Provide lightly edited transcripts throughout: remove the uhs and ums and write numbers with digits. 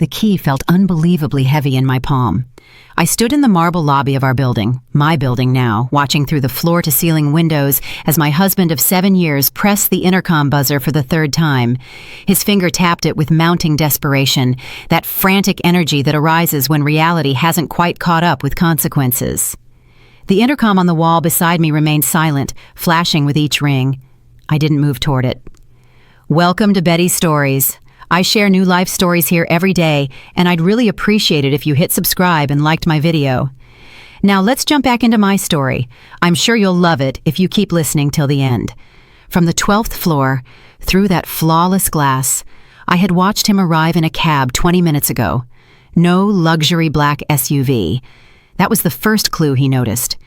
The key felt unbelievably heavy in my palm. I stood in the marble lobby of our building, my building now, watching through the floor-to-ceiling windows as my husband of 7 years pressed the intercom buzzer for the third time. His finger tapped it with mounting desperation, that frantic energy that arises when reality hasn't quite caught up with consequences. The intercom on the wall beside me remained silent, flashing with each ring. I didn't move toward it. Welcome to Betty's Stories. I share new life stories here every day, and I'd really appreciate it if you hit subscribe and liked my video. Now let's jump back into my story. I'm sure you'll love it if you keep listening till the end. From the 12th floor, through that flawless glass, I had watched him arrive in a cab 20 minutes ago. No luxury black SUV. That was the first clue he noticed.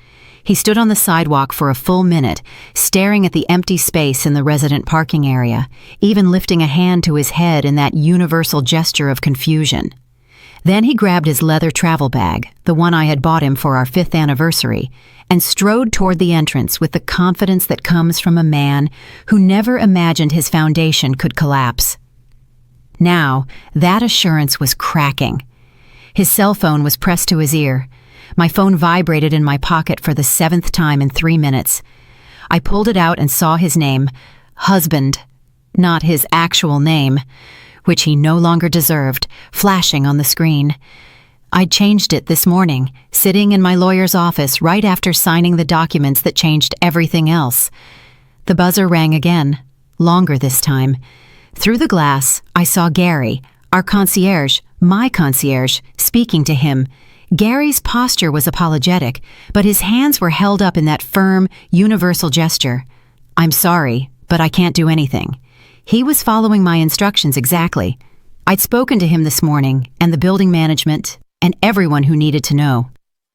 He stood on the sidewalk for a full minute, staring at the empty space in the resident parking area, even lifting a hand to his head in that universal gesture of confusion. Then he grabbed his leather travel bag, the one I had bought him for our 5th anniversary, and strode toward the entrance with the confidence that comes from a man who never imagined his foundation could collapse. Now, that assurance was cracking. His cell phone was pressed to his ear. My phone vibrated in my pocket for the 7th time in 3 minutes. I pulled it out and saw his name, husband, not his actual name, which he no longer deserved, flashing on the screen. I'd changed it this morning, sitting in my lawyer's office right after signing the documents that changed everything else. The buzzer rang again, longer this time. Through the glass, I saw Gary, our concierge, my concierge, speaking to him. Gary's posture was apologetic, but his hands were held up in that firm, universal gesture. I'm sorry, but I can't do anything. He was following my instructions exactly. I'd spoken to him this morning, and the building management, and everyone who needed to know.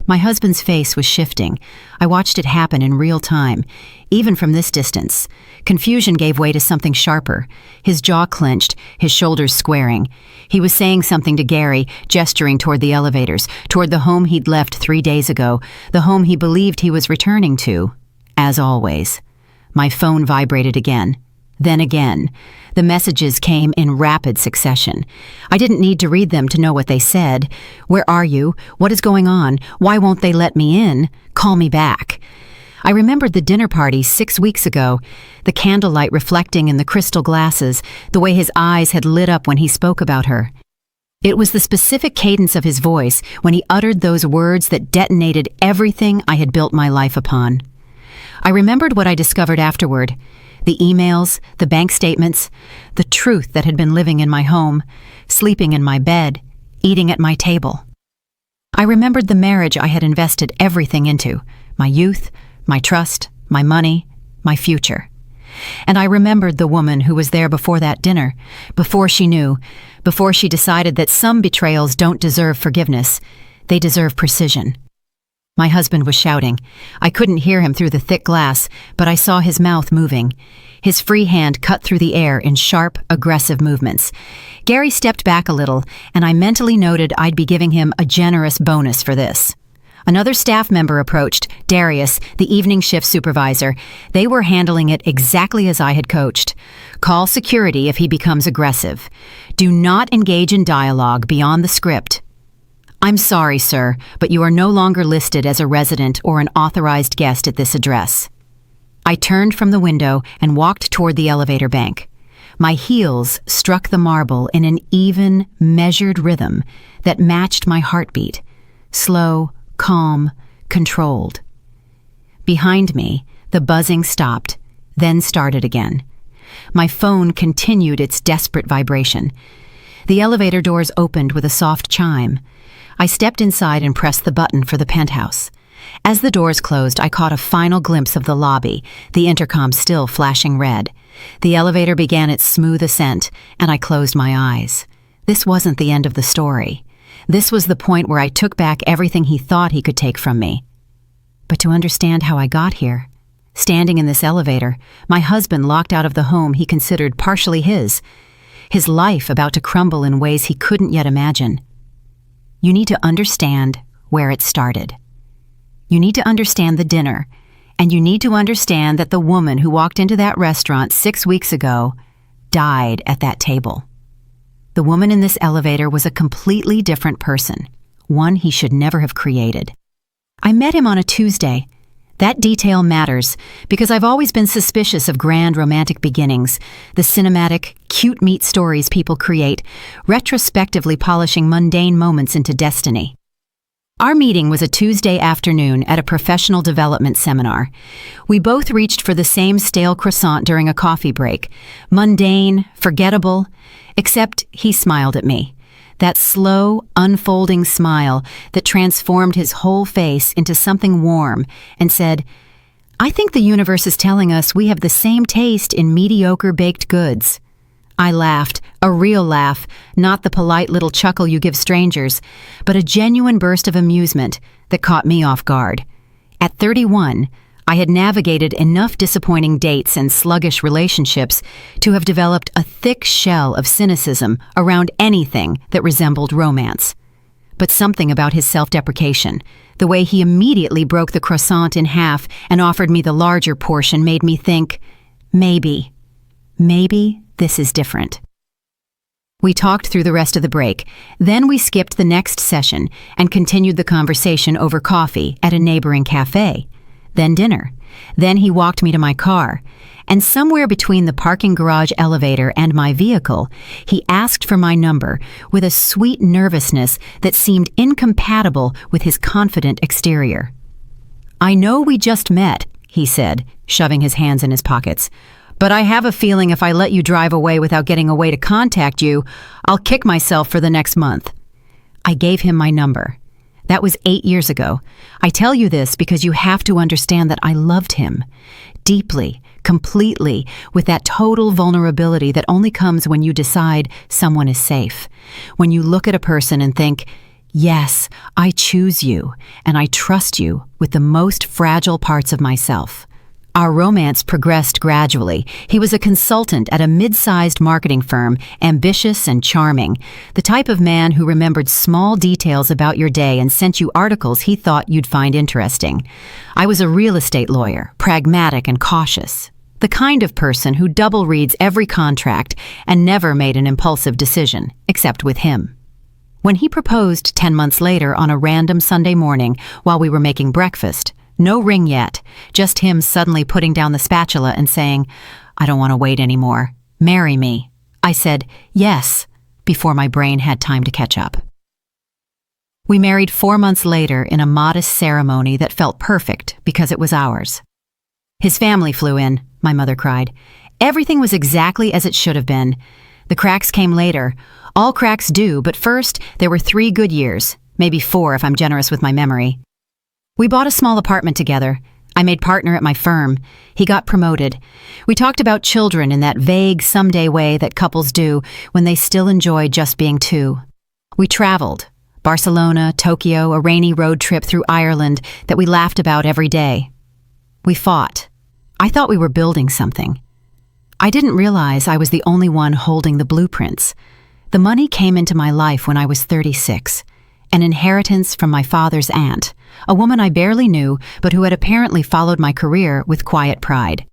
My husband's face was shifting. I watched it happen in real time, even from this distance. Confusion gave way to something sharper. His jaw clenched, his shoulders squaring. He was saying something to Gary, gesturing toward the elevators, toward the home he'd left 3 days ago, the home he believed he was returning to. As always. My phone vibrated again. Then again. The messages came in rapid succession. I didn't need to read them to know what they said. Where are you? What is going on? Why won't they let me in? Call me back. I remembered the dinner party 6 weeks ago, the candlelight reflecting in the crystal glasses, the way his eyes had lit up when he spoke about her. It was the specific cadence of his voice when he uttered those words that detonated everything I had built my life upon. I remembered what I discovered afterward. The emails, the bank statements, the truth that had been living in my home, sleeping in my bed, eating at my table. I remembered the marriage I had invested everything into, my youth, my trust, my money, my future. And I remembered the woman who was there before that dinner, before she knew, before she decided that some betrayals don't deserve forgiveness, they deserve precision. My husband was shouting. I couldn't hear him through the thick glass, but I saw his mouth moving. His free hand cut through the air in sharp, aggressive movements. Gary stepped back a little, and I mentally noted I'd be giving him a generous bonus for this. Another staff member approached, Darius, the evening shift supervisor. They were handling it exactly as I had coached. Call security if he becomes aggressive. Do not engage in dialogue beyond the script. I'm sorry, sir, but you are no longer listed as a resident or an authorized guest at this address. I turned from the window and walked toward the elevator bank. My heels struck the marble in an even, measured rhythm that matched my heartbeat. Slow, calm, controlled. Behind me, the buzzing stopped, then started again. My phone continued its desperate vibration. The elevator doors opened with a soft chime. I stepped inside and pressed the button for the penthouse. As the doors closed, I caught a final glimpse of the lobby, the intercom still flashing red. The elevator began its smooth ascent, and I closed my eyes. This wasn't the end of the story. This was the point where I took back everything he thought he could take from me. But to understand how I got here, standing in this elevator, my husband locked out of the home he considered partially his life about to crumble in ways he couldn't yet imagine. You need to understand where it started. You need to understand the dinner, and you need to understand that the woman who walked into that restaurant 6 weeks ago died at that table. The The woman in this elevator was a completely different person, one he should never have created. I met him on a Tuesday. That detail matters because I've always been suspicious of grand romantic beginnings, the cinematic, cute meet stories people create, retrospectively polishing mundane moments into destiny. Our meeting was a Tuesday afternoon at a professional development seminar. We both reached for the same stale croissant during a coffee break. Mundane, forgettable, except he smiled at me. That slow, unfolding smile that transformed his whole face into something warm and said, "I think the universe is telling us we have the same taste in mediocre baked goods." I laughed, a real laugh, not the polite little chuckle you give strangers, but a genuine burst of amusement that caught me off guard. At 31, I had navigated enough disappointing dates and sluggish relationships to have developed a thick shell of cynicism around anything that resembled romance. But something about his self-deprecation, the way he immediately broke the croissant in half and offered me the larger portion, made me think, maybe this is different. We talked through the rest of the break. Then we skipped the next session and continued the conversation over coffee at a neighboring cafe. Then dinner. Then he walked me to my car. And somewhere between the parking garage elevator and my vehicle, he asked for my number with a sweet nervousness that seemed incompatible with his confident exterior. "I know we just met," he said, shoving his hands in his pockets. "But I have a feeling if I let you drive away without getting a way to contact you, I'll kick myself for the next month." I gave him my number. That was 8 years ago. I tell you this because you have to understand that I loved him. Deeply, completely, with that total vulnerability that only comes when you decide someone is safe. When you look at a person and think, yes, I choose you, and I trust you with the most fragile parts of myself. Our romance progressed gradually. He was a consultant at a mid-sized marketing firm, ambitious and charming, the type of man who remembered small details about your day and sent you articles he thought you'd find interesting. I was a real estate lawyer, pragmatic and cautious, the kind of person who double reads every contract and never made an impulsive decision, except with him. When he proposed 10 months later on a random Sunday morning while we were making breakfast, no ring yet, just him suddenly putting down the spatula and saying, "I don't want to wait anymore. Marry me." I said, "Yes," before my brain had time to catch up. We married 4 months later in a modest ceremony that felt perfect because it was ours. His family flew in, my mother cried. Everything was exactly as it should have been. The cracks came later. All cracks do, but first there were 3 good years, maybe 4 if I'm generous with my memory. We bought a small apartment together. I made partner at my firm. He got promoted. We talked about children in that vague someday way that couples do when they still enjoy just being two. We traveled. Barcelona, Tokyo, a rainy road trip through Ireland that we laughed about every day. We fought. I thought we were building something. I didn't realize I was the only one holding the blueprints. The money came into my life when I was 36. An inheritance from my father's aunt, a woman I barely knew, but who had apparently followed my career with quiet pride.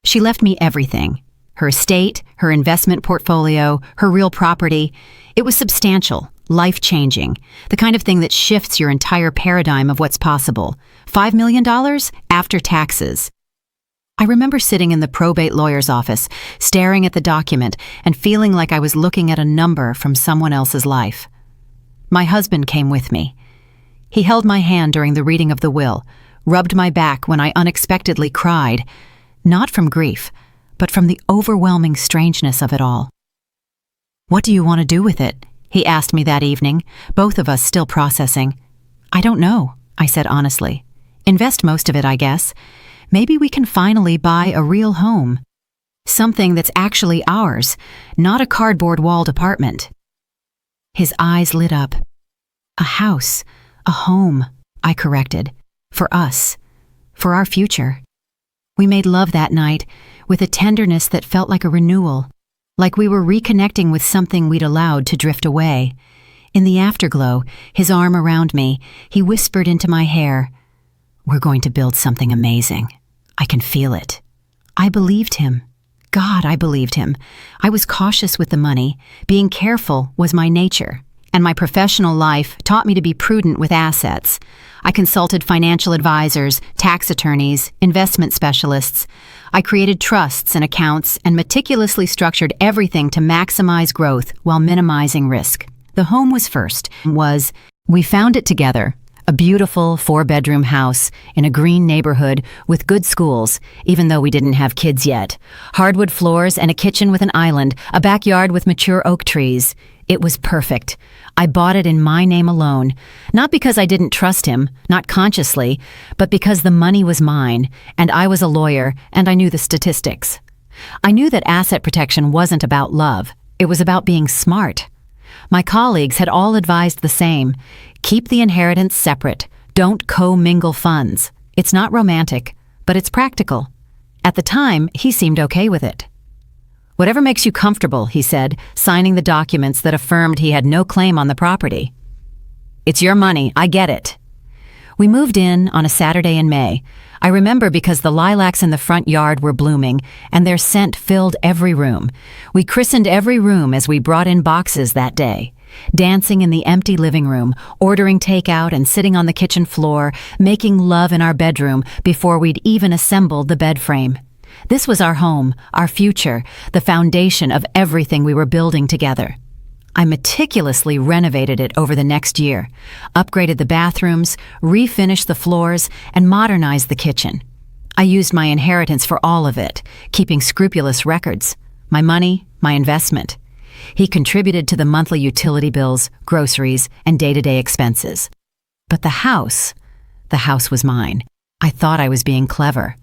She left me everything. Her estate, her investment portfolio, her real property. It was substantial, life-changing, the kind of thing that shifts your entire paradigm of what's possible. $5 million after taxes. I remember sitting in the probate lawyer's office, staring at the document and feeling like I was looking at a number from someone else's life. My husband came with me. He held my hand during the reading of the will, rubbed my back when I unexpectedly cried, not from grief, but from the overwhelming strangeness of it all. "What do you want to do with it?" he asked me that evening, both of us still processing. "I don't know," I said honestly. "Invest most of it, I guess. Maybe we can finally buy a real home. Something that's actually ours, not a cardboard-walled apartment." His eyes lit up. "A house, a home," I corrected. "For us, for our future." We made love that night with a tenderness that felt like a renewal, like we were reconnecting with something we'd allowed to drift away. In the afterglow, his arm around me, he whispered into my hair, "We're going to build something amazing. I can feel it." I believed him. God, I believed him. I was cautious with the money. Being careful was my nature. And my professional life taught me to be prudent with assets. I consulted financial advisors, tax attorneys, investment specialists. I created trusts and accounts and meticulously structured everything to maximize growth while minimizing risk. The home was first. We found it together. A beautiful 4-bedroom house in a green neighborhood with good schools, even though we didn't have kids yet. Hardwood floors and a kitchen with an island, a backyard with mature oak trees. It was perfect. I bought it in my name alone, not because I didn't trust him, not consciously, but because the money was mine, and I was a lawyer, and I knew the statistics. I knew that asset protection wasn't about love. It was about being smart. My colleagues had all advised the same. Keep the inheritance separate. Don't co-mingle funds. It's not romantic, but it's practical. At the time, he seemed okay with it. Whatever makes you comfortable, he said, signing the documents that affirmed he had no claim on the property. It's your money, I get it. We moved in on a Saturday in May. I remember because the lilacs in the front yard were blooming, and their scent filled every room. We christened every room as we brought in boxes that day. Dancing in the empty living room, ordering takeout and sitting on the kitchen floor, making love in our bedroom before we'd even assembled the bed frame. This was our home, our future, the foundation of everything we were building together. I meticulously renovated it over the next year, upgraded the bathrooms, refinished the floors, and modernized the kitchen. I used my inheritance for all of it, keeping scrupulous records. My money, my investment. He contributed to the monthly utility bills, groceries, and day-to-day expenses. But the house was mine. I thought I was being clever.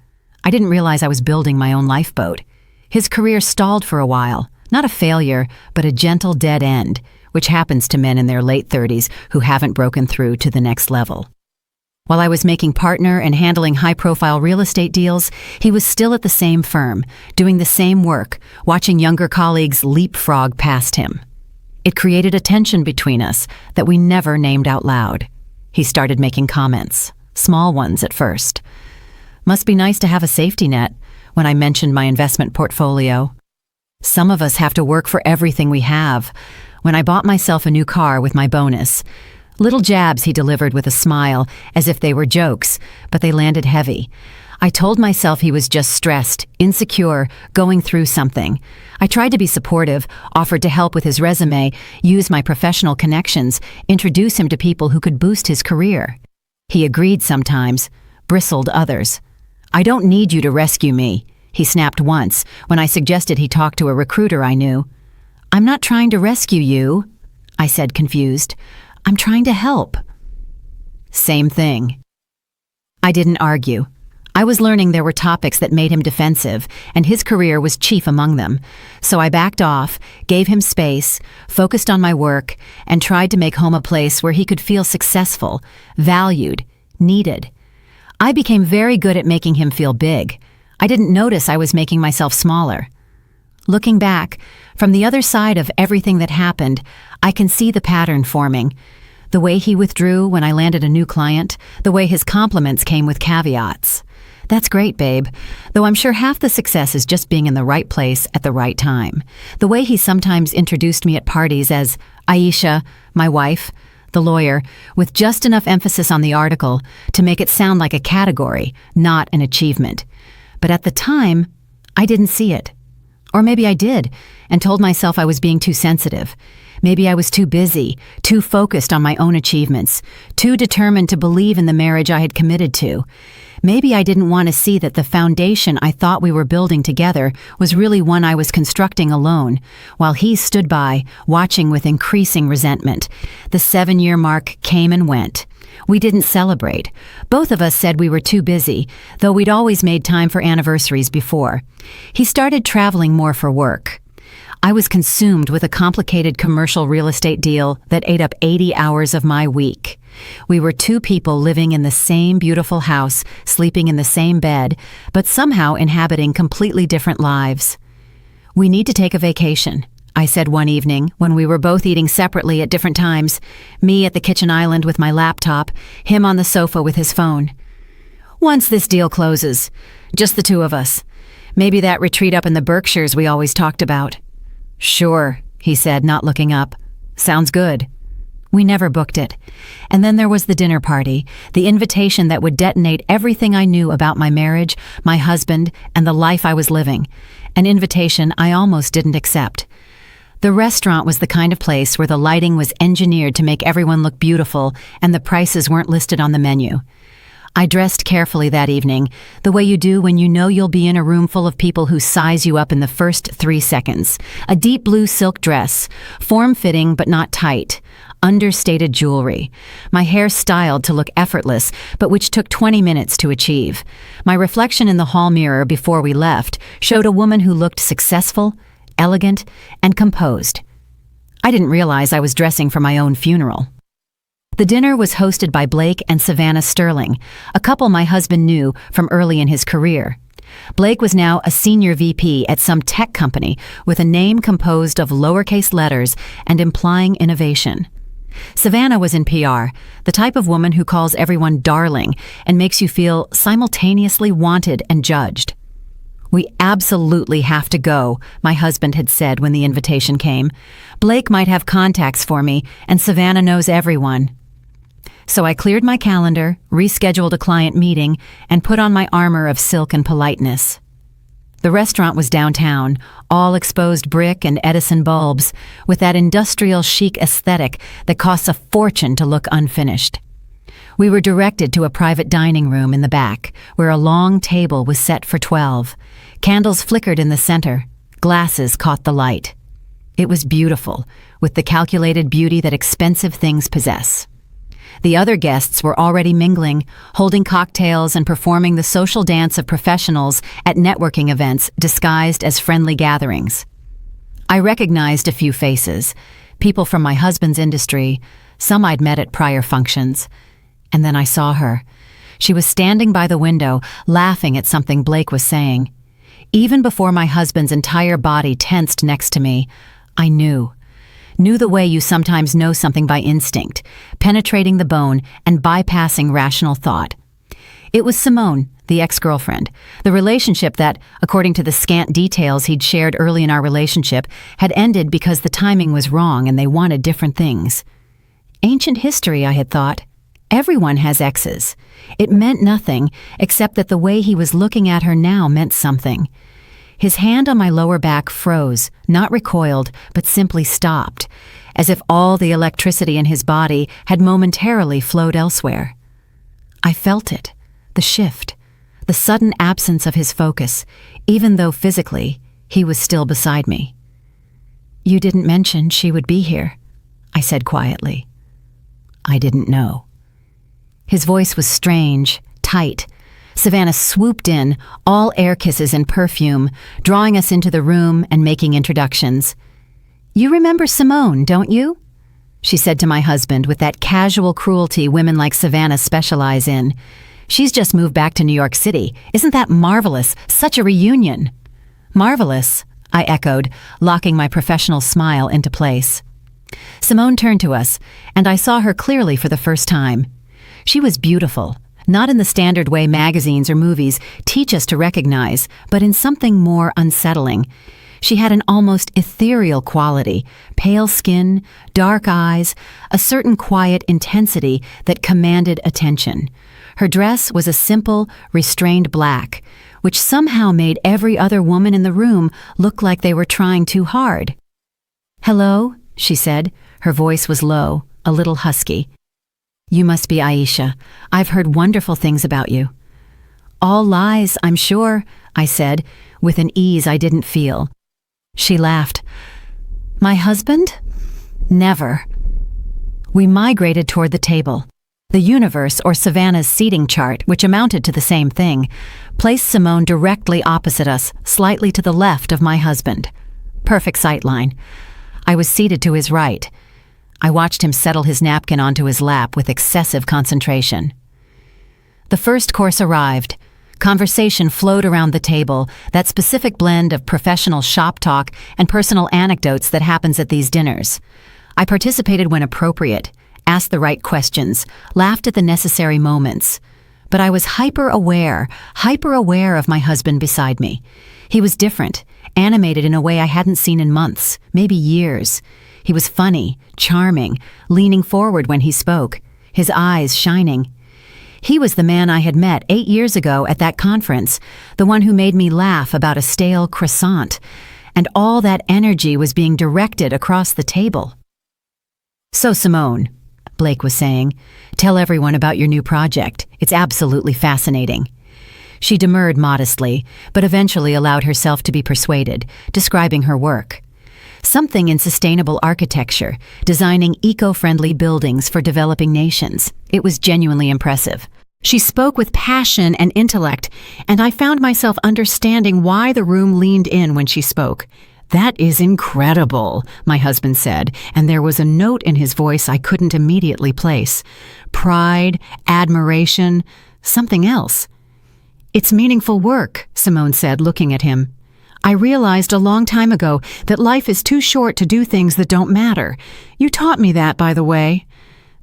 I didn't realize I was building my own lifeboat. His career stalled for a while. Not a failure, but a gentle dead end, which happens to men in their late 30s who haven't broken through to the next level. While I was making partner and handling high-profile real estate deals, he was still at the same firm, doing the same work, watching younger colleagues leapfrog past him. It created a tension between us that we never named out loud. He started making comments, small ones at first. Must be nice to have a safety net, when I mentioned my investment portfolio. Some of us have to work for everything we have. When I bought myself a new car with my bonus, little jabs he delivered with a smile, as if they were jokes, but they landed heavy. I told myself he was just stressed, insecure, going through something. I tried to be supportive, offered to help with his resume, use my professional connections, introduce him to people who could boost his career. He agreed sometimes, bristled others. I don't need you to rescue me, he snapped once when I suggested he talk to a recruiter I knew. I'm not trying to rescue you, I said confused. I'm trying to help. Same thing. I didn't argue. I was learning there were topics that made him defensive, and his career was chief among them. So I backed off, gave him space, focused on my work, and tried to make home a place where he could feel successful, valued, needed. I became very good at making him feel big. I didn't notice I was making myself smaller. Looking back, from the other side of everything that happened, I can see the pattern forming. The way he withdrew when I landed a new client, the way his compliments came with caveats. That's great, babe, though I'm sure half the success is just being in the right place at the right time. The way he sometimes introduced me at parties as Aisha, my wife, the lawyer, with just enough emphasis on the article to make it sound like a category, not an achievement. But at the time, I didn't see it. Or maybe I did, and told myself I was being too sensitive. Maybe I was too busy, too focused on my own achievements, too determined to believe in the marriage I had committed to. Maybe I didn't want to see that the foundation I thought we were building together was really one I was constructing alone, while he stood by, watching with increasing resentment. The 7-year mark came and went. We didn't celebrate. Both of us said we were too busy, though we'd always made time for anniversaries before. He started traveling more for work. I was consumed with a complicated commercial real estate deal that ate up 80 hours of my week. We were two people living in the same beautiful house, sleeping in the same bed, but somehow inhabiting completely different lives. We need to take a vacation, I said one evening when we were both eating separately at different times, me at the kitchen island with my laptop, him on the sofa with his phone. Once this deal closes, just the two of us. Maybe that retreat up in the Berkshires we always talked about. Sure, he said, not looking up. Sounds good. We never booked it. And then there was the dinner party, the invitation that would detonate everything I knew about my marriage, my husband, and the life I was living. An invitation I almost didn't accept. The restaurant was the kind of place where the lighting was engineered to make everyone look beautiful and the prices weren't listed on the menu. I dressed carefully that evening, the way you do when you know you'll be in a room full of people who size you up in the first 3 seconds. A deep blue silk dress, form-fitting but not tight, understated jewelry. My hair styled to look effortless, but which took 20 minutes to achieve. My reflection in the hall mirror before we left showed a woman who looked successful, elegant, and composed. I didn't realize I was dressing for my own funeral. The dinner was hosted by Blake and Savannah Sterling, a couple my husband knew from early in his career. Blake was now a senior VP at some tech company with a name composed of lowercase letters and implying innovation. Savannah was in PR, the type of woman who calls everyone darling and makes you feel simultaneously wanted and judged. We absolutely have to go, my husband had said when the invitation came. Blake might have contacts for me, and Savannah knows everyone. So I cleared my calendar, rescheduled a client meeting, and put on my armor of silk and politeness. The restaurant was downtown, all exposed brick and Edison bulbs, with that industrial chic aesthetic that costs a fortune to look unfinished. We were directed to a private dining room in the back, where a long table was set for 12. Candles flickered in the center. Glasses caught the light. It was beautiful, with the calculated beauty that expensive things possess. The other guests were already mingling, holding cocktails and performing the social dance of professionals at networking events disguised as friendly gatherings. I recognized a few faces, people from my husband's industry, some I'd met at prior functions. And then I saw her. She was standing by the window, laughing at something Blake was saying. Even before my husband's entire body tensed next to me, I knew the way you sometimes know something by instinct, penetrating the bone and bypassing rational thought. It was Simone, the ex-girlfriend, the relationship that, according to the scant details he'd shared early in our relationship, had ended because the timing was wrong and they wanted different things. Ancient history, I had thought. Everyone has exes. It meant nothing, except that the way he was looking at her now meant something. His hand on my lower back froze, not recoiled, but simply stopped, as if all the electricity in his body had momentarily flowed elsewhere. I felt it, the shift, the sudden absence of his focus, even though physically he was still beside me. "You didn't mention she would be here," I said quietly. I didn't know. His voice was strange, tight. Savannah swooped in, all air kisses and perfume, drawing us into the room and making introductions. "You remember Simone, don't you?" she said to my husband with that casual cruelty women like Savannah specialize in. "She's just moved back to New York City. Isn't that marvelous? Such a reunion." "Marvelous," I echoed, locking my professional smile into place. Simone turned to us, and I saw her clearly for the first time. She was beautiful. Not in the standard way magazines or movies teach us to recognize, but in something more unsettling. She had an almost ethereal quality, pale skin, dark eyes, a certain quiet intensity that commanded attention. Her dress was a simple, restrained black, which somehow made every other woman in the room look like they were trying too hard. "Hello," she said. Her voice was low, a little husky. "You must be Aisha. I've heard wonderful things about you." "All lies, I'm sure," I said, with an ease I didn't feel. She laughed. "My husband? Never." We migrated toward the table. The universe, or Savannah's seating chart, which amounted to the same thing, placed Simone directly opposite us, slightly to the left of my husband. Perfect sightline. I was seated to his right. I watched him settle his napkin onto his lap with excessive concentration. The first course arrived. Conversation flowed around the table, that specific blend of professional shop talk and personal anecdotes that happens at these dinners. I participated when appropriate, asked the right questions, laughed at the necessary moments. But I was hyper-aware of my husband beside me. He was different, animated in a way I hadn't seen in months, maybe years. He was funny, charming, leaning forward when he spoke, his eyes shining. He was the man I had met 8 years ago at that conference, the one who made me laugh about a stale croissant, and all that energy was being directed across the table. "So, Simone," Blake was saying, "tell everyone about your new project. It's absolutely fascinating." She demurred modestly, but eventually allowed herself to be persuaded, describing her work. Something in sustainable architecture, designing eco-friendly buildings for developing nations. It was genuinely impressive. She spoke with passion and intellect, and I found myself understanding why the room leaned in when she spoke. "That is incredible," my husband said, and there was a note in his voice I couldn't immediately place. Pride, admiration, something else. "It's meaningful work," Simone said, looking at him. "I realized a long time ago that life is too short to do things that don't matter. You taught me that, by the way."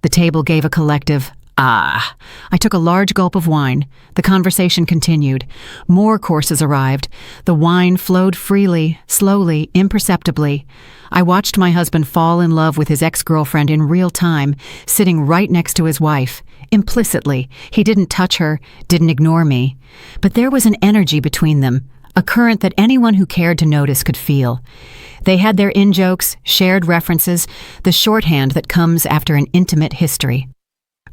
The table gave a collective "ah." I took a large gulp of wine. The conversation continued. More courses arrived. The wine flowed freely, slowly, imperceptibly. I watched my husband fall in love with his ex-girlfriend in real time, sitting right next to his wife. Implicitly, he didn't touch her, didn't ignore me. But there was an energy between them, a current that anyone who cared to notice could feel. They had their in-jokes, shared references, the shorthand that comes after an intimate history.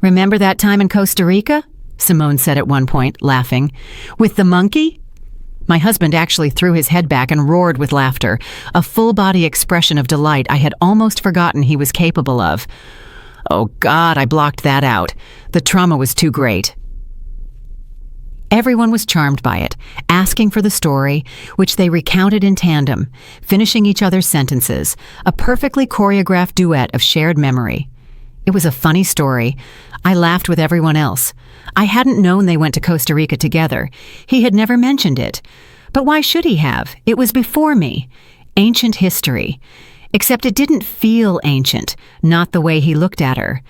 "Remember that time in Costa Rica?" Simone said at one point, laughing. "With the monkey?" My husband actually threw his head back and roared with laughter, a full-body expression of delight I had almost forgotten he was capable of. Oh God, I blocked that out. The trauma was too great. Everyone was charmed by it, asking for the story, which they recounted in tandem, finishing each other's sentences, a perfectly choreographed duet of shared memory. It was a funny story. I laughed with everyone else. I hadn't known they went to Costa Rica together. He had never mentioned it. But why should he have? It was before me. Ancient history. Except it didn't feel ancient, not the way he looked at her.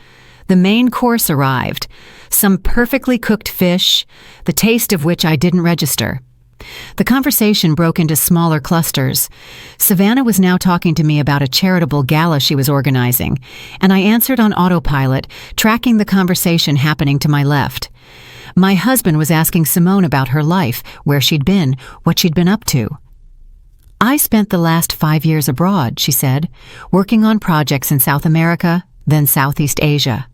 The main course arrived. Some perfectly cooked fish, the taste of which I didn't register. The conversation broke into smaller clusters. Savannah was now talking to me about a charitable gala she was organizing, and I answered on autopilot, tracking the conversation happening to my left. My husband was asking Simone about her life, where she'd been, what she'd been up to. "I spent the last 5 years abroad," she said, "working on projects in South America, then Southeast Asia."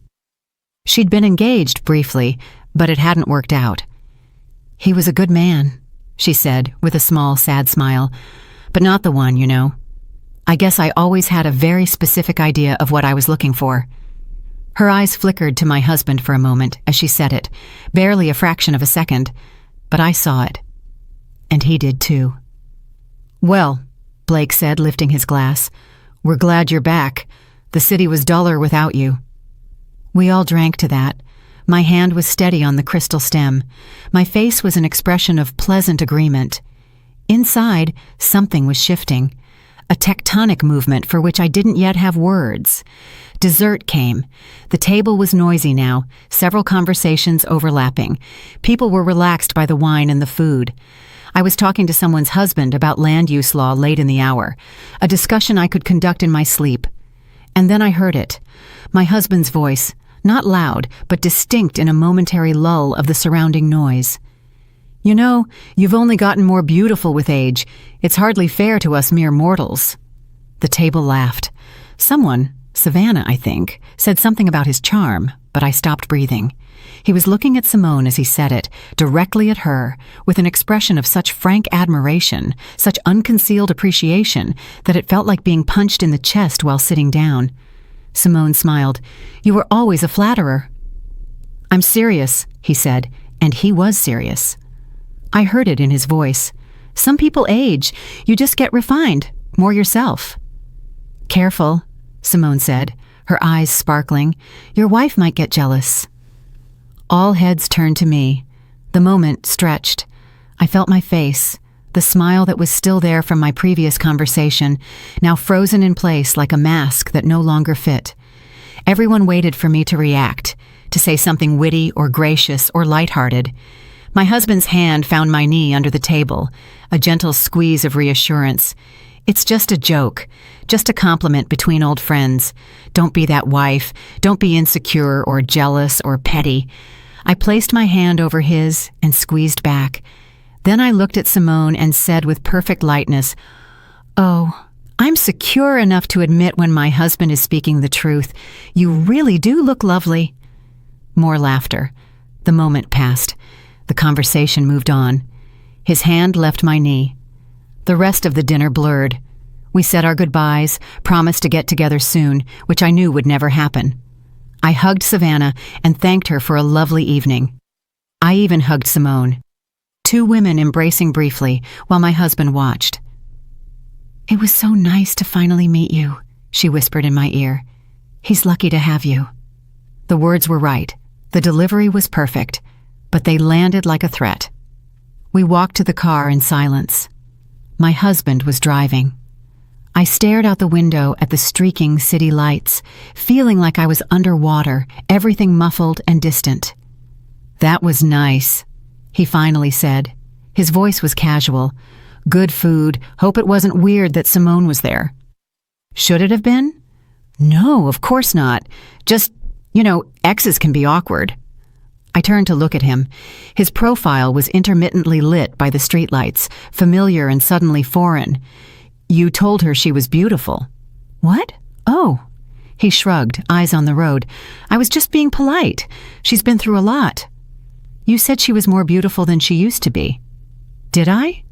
She'd been engaged briefly, but it hadn't worked out. "He was a good man," she said, with a small, sad smile, "but not the one, you know. I guess I always had a very specific idea of what I was looking for." Her eyes flickered to my husband for a moment as she said it, barely a fraction of a second, but I saw it. And he did too. "Well," Blake said, lifting his glass, "we're glad you're back. The city was duller without you." We all drank to that. My hand was steady on the crystal stem. My face was an expression of pleasant agreement. Inside, something was shifting. A tectonic movement for which I didn't yet have words. Dessert came. The table was noisy now, several conversations overlapping. People were relaxed by the wine and the food. I was talking to someone's husband about land use law late in the hour, a discussion I could conduct in my sleep. And then I heard it. My husband's voice, not loud, but distinct in a momentary lull of the surrounding noise. "You know, you've only gotten more beautiful with age. It's hardly fair to us mere mortals." The table laughed. Someone, Savannah, I think, said something about his charm, but I stopped breathing. He was looking at Simone as he said it, directly at her, with an expression of such frank admiration, such unconcealed appreciation, that it felt like being punched in the chest while sitting down. Simone smiled. "You were always a flatterer." "I'm serious," he said, and he was serious. I heard it in his voice. "Some people age. You just get refined, more yourself." "Careful," Simone said, her eyes sparkling. "Your wife might get jealous." All heads turned to me. The moment stretched. I felt my face, the smile that was still there from my previous conversation, now frozen in place like a mask that no longer fit. Everyone waited for me to react, to say something witty or gracious or lighthearted. My husband's hand found my knee under the table, a gentle squeeze of reassurance. It's just a joke, just a compliment between old friends. Don't be that wife. Don't be insecure or jealous or petty. I placed my hand over his and squeezed back. Then I looked at Simone and said with perfect lightness, "Oh, I'm secure enough to admit when my husband is speaking the truth. You really do look lovely." More laughter. The moment passed. The conversation moved on. His hand left my knee. The rest of the dinner blurred. We said our goodbyes, promised to get together soon, which I knew would never happen. I hugged Savannah and thanked her for a lovely evening. I even hugged Simone. 2 women embracing briefly while my husband watched. "It was so nice to finally meet you," she whispered in my ear. "He's lucky to have you." The words were right. The delivery was perfect, but they landed like a threat. We walked to the car in silence. My husband was driving. I stared out the window at the streaking city lights, feeling like I was underwater, everything muffled and distant. "That was nice," he finally said. His voice was casual. "Good food. Hope it wasn't weird that Simone was there." Should it have been? No, of course not. Just, exes can be awkward. I turned to look at him. His profile was intermittently lit by the streetlights, familiar and suddenly foreign. "You told her she was beautiful." "What? Oh." He shrugged, eyes on the road. "I was just being polite. She's been through a lot." "You said she was more beautiful than she used to be." "Did I?"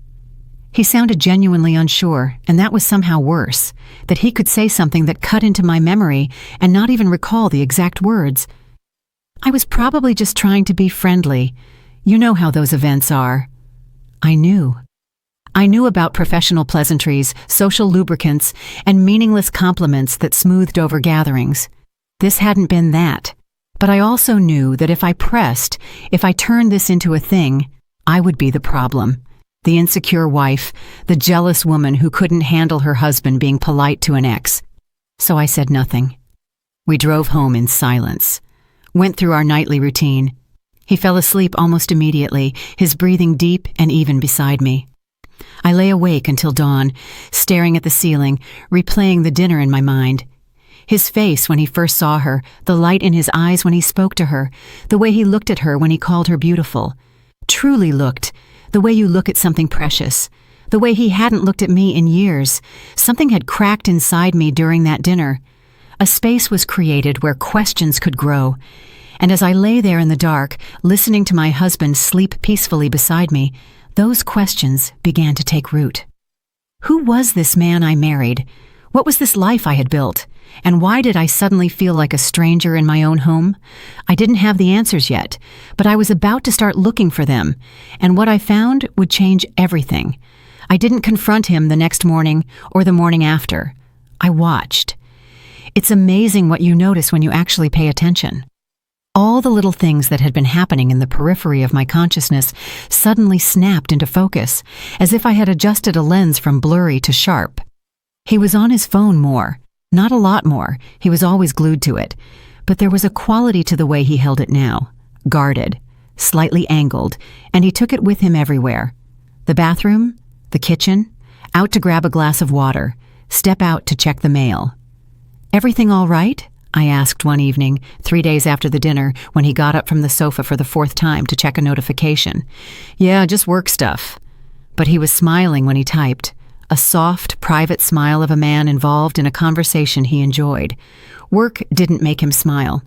He sounded genuinely unsure, and that was somehow worse, that he could say something that cut into my memory and not even recall the exact words. "I was probably just trying to be friendly. You know how those events are." I knew. I knew about professional pleasantries, social lubricants, and meaningless compliments that smoothed over gatherings. This hadn't been that. But I also knew that if I pressed, if I turned this into a thing, I would be the problem. The insecure wife, the jealous woman who couldn't handle her husband being polite to an ex. So I said nothing. We drove home in silence. Went through our nightly routine. He fell asleep almost immediately, his breathing deep and even beside me. I lay awake until dawn, staring at the ceiling, replaying the dinner in my mind. His face when he first saw her, the light in his eyes when he spoke to her, the way he looked at her when he called her beautiful. Truly looked, the way you look at something precious. The way he hadn't looked at me in years. Something had cracked inside me during that dinner. A space was created where questions could grow. And as I lay there in the dark, listening to my husband sleep peacefully beside me, those questions began to take root. Who was this man I married? What was this life I had built? And why did I suddenly feel like a stranger in my own home? I didn't have the answers yet, but I was about to start looking for them, and what I found would change everything. I didn't confront him the next morning or the morning after. I watched. It's amazing what you notice when you actually pay attention. All the little things that had been happening in the periphery of my consciousness suddenly snapped into focus, as if I had adjusted a lens from blurry to sharp. He was on his phone more. Not a lot more, he was always glued to it, but there was a quality to the way he held it now, guarded, slightly angled, and he took it with him everywhere. The bathroom, the kitchen, out to grab a glass of water, step out to check the mail. "Everything all right?" I asked one evening, 3 days after the dinner, when he got up from the sofa for the 4th time to check a notification. "Yeah, just work stuff." But he was smiling when he typed. A soft, private smile of a man involved in a conversation he enjoyed. Work didn't make him smile.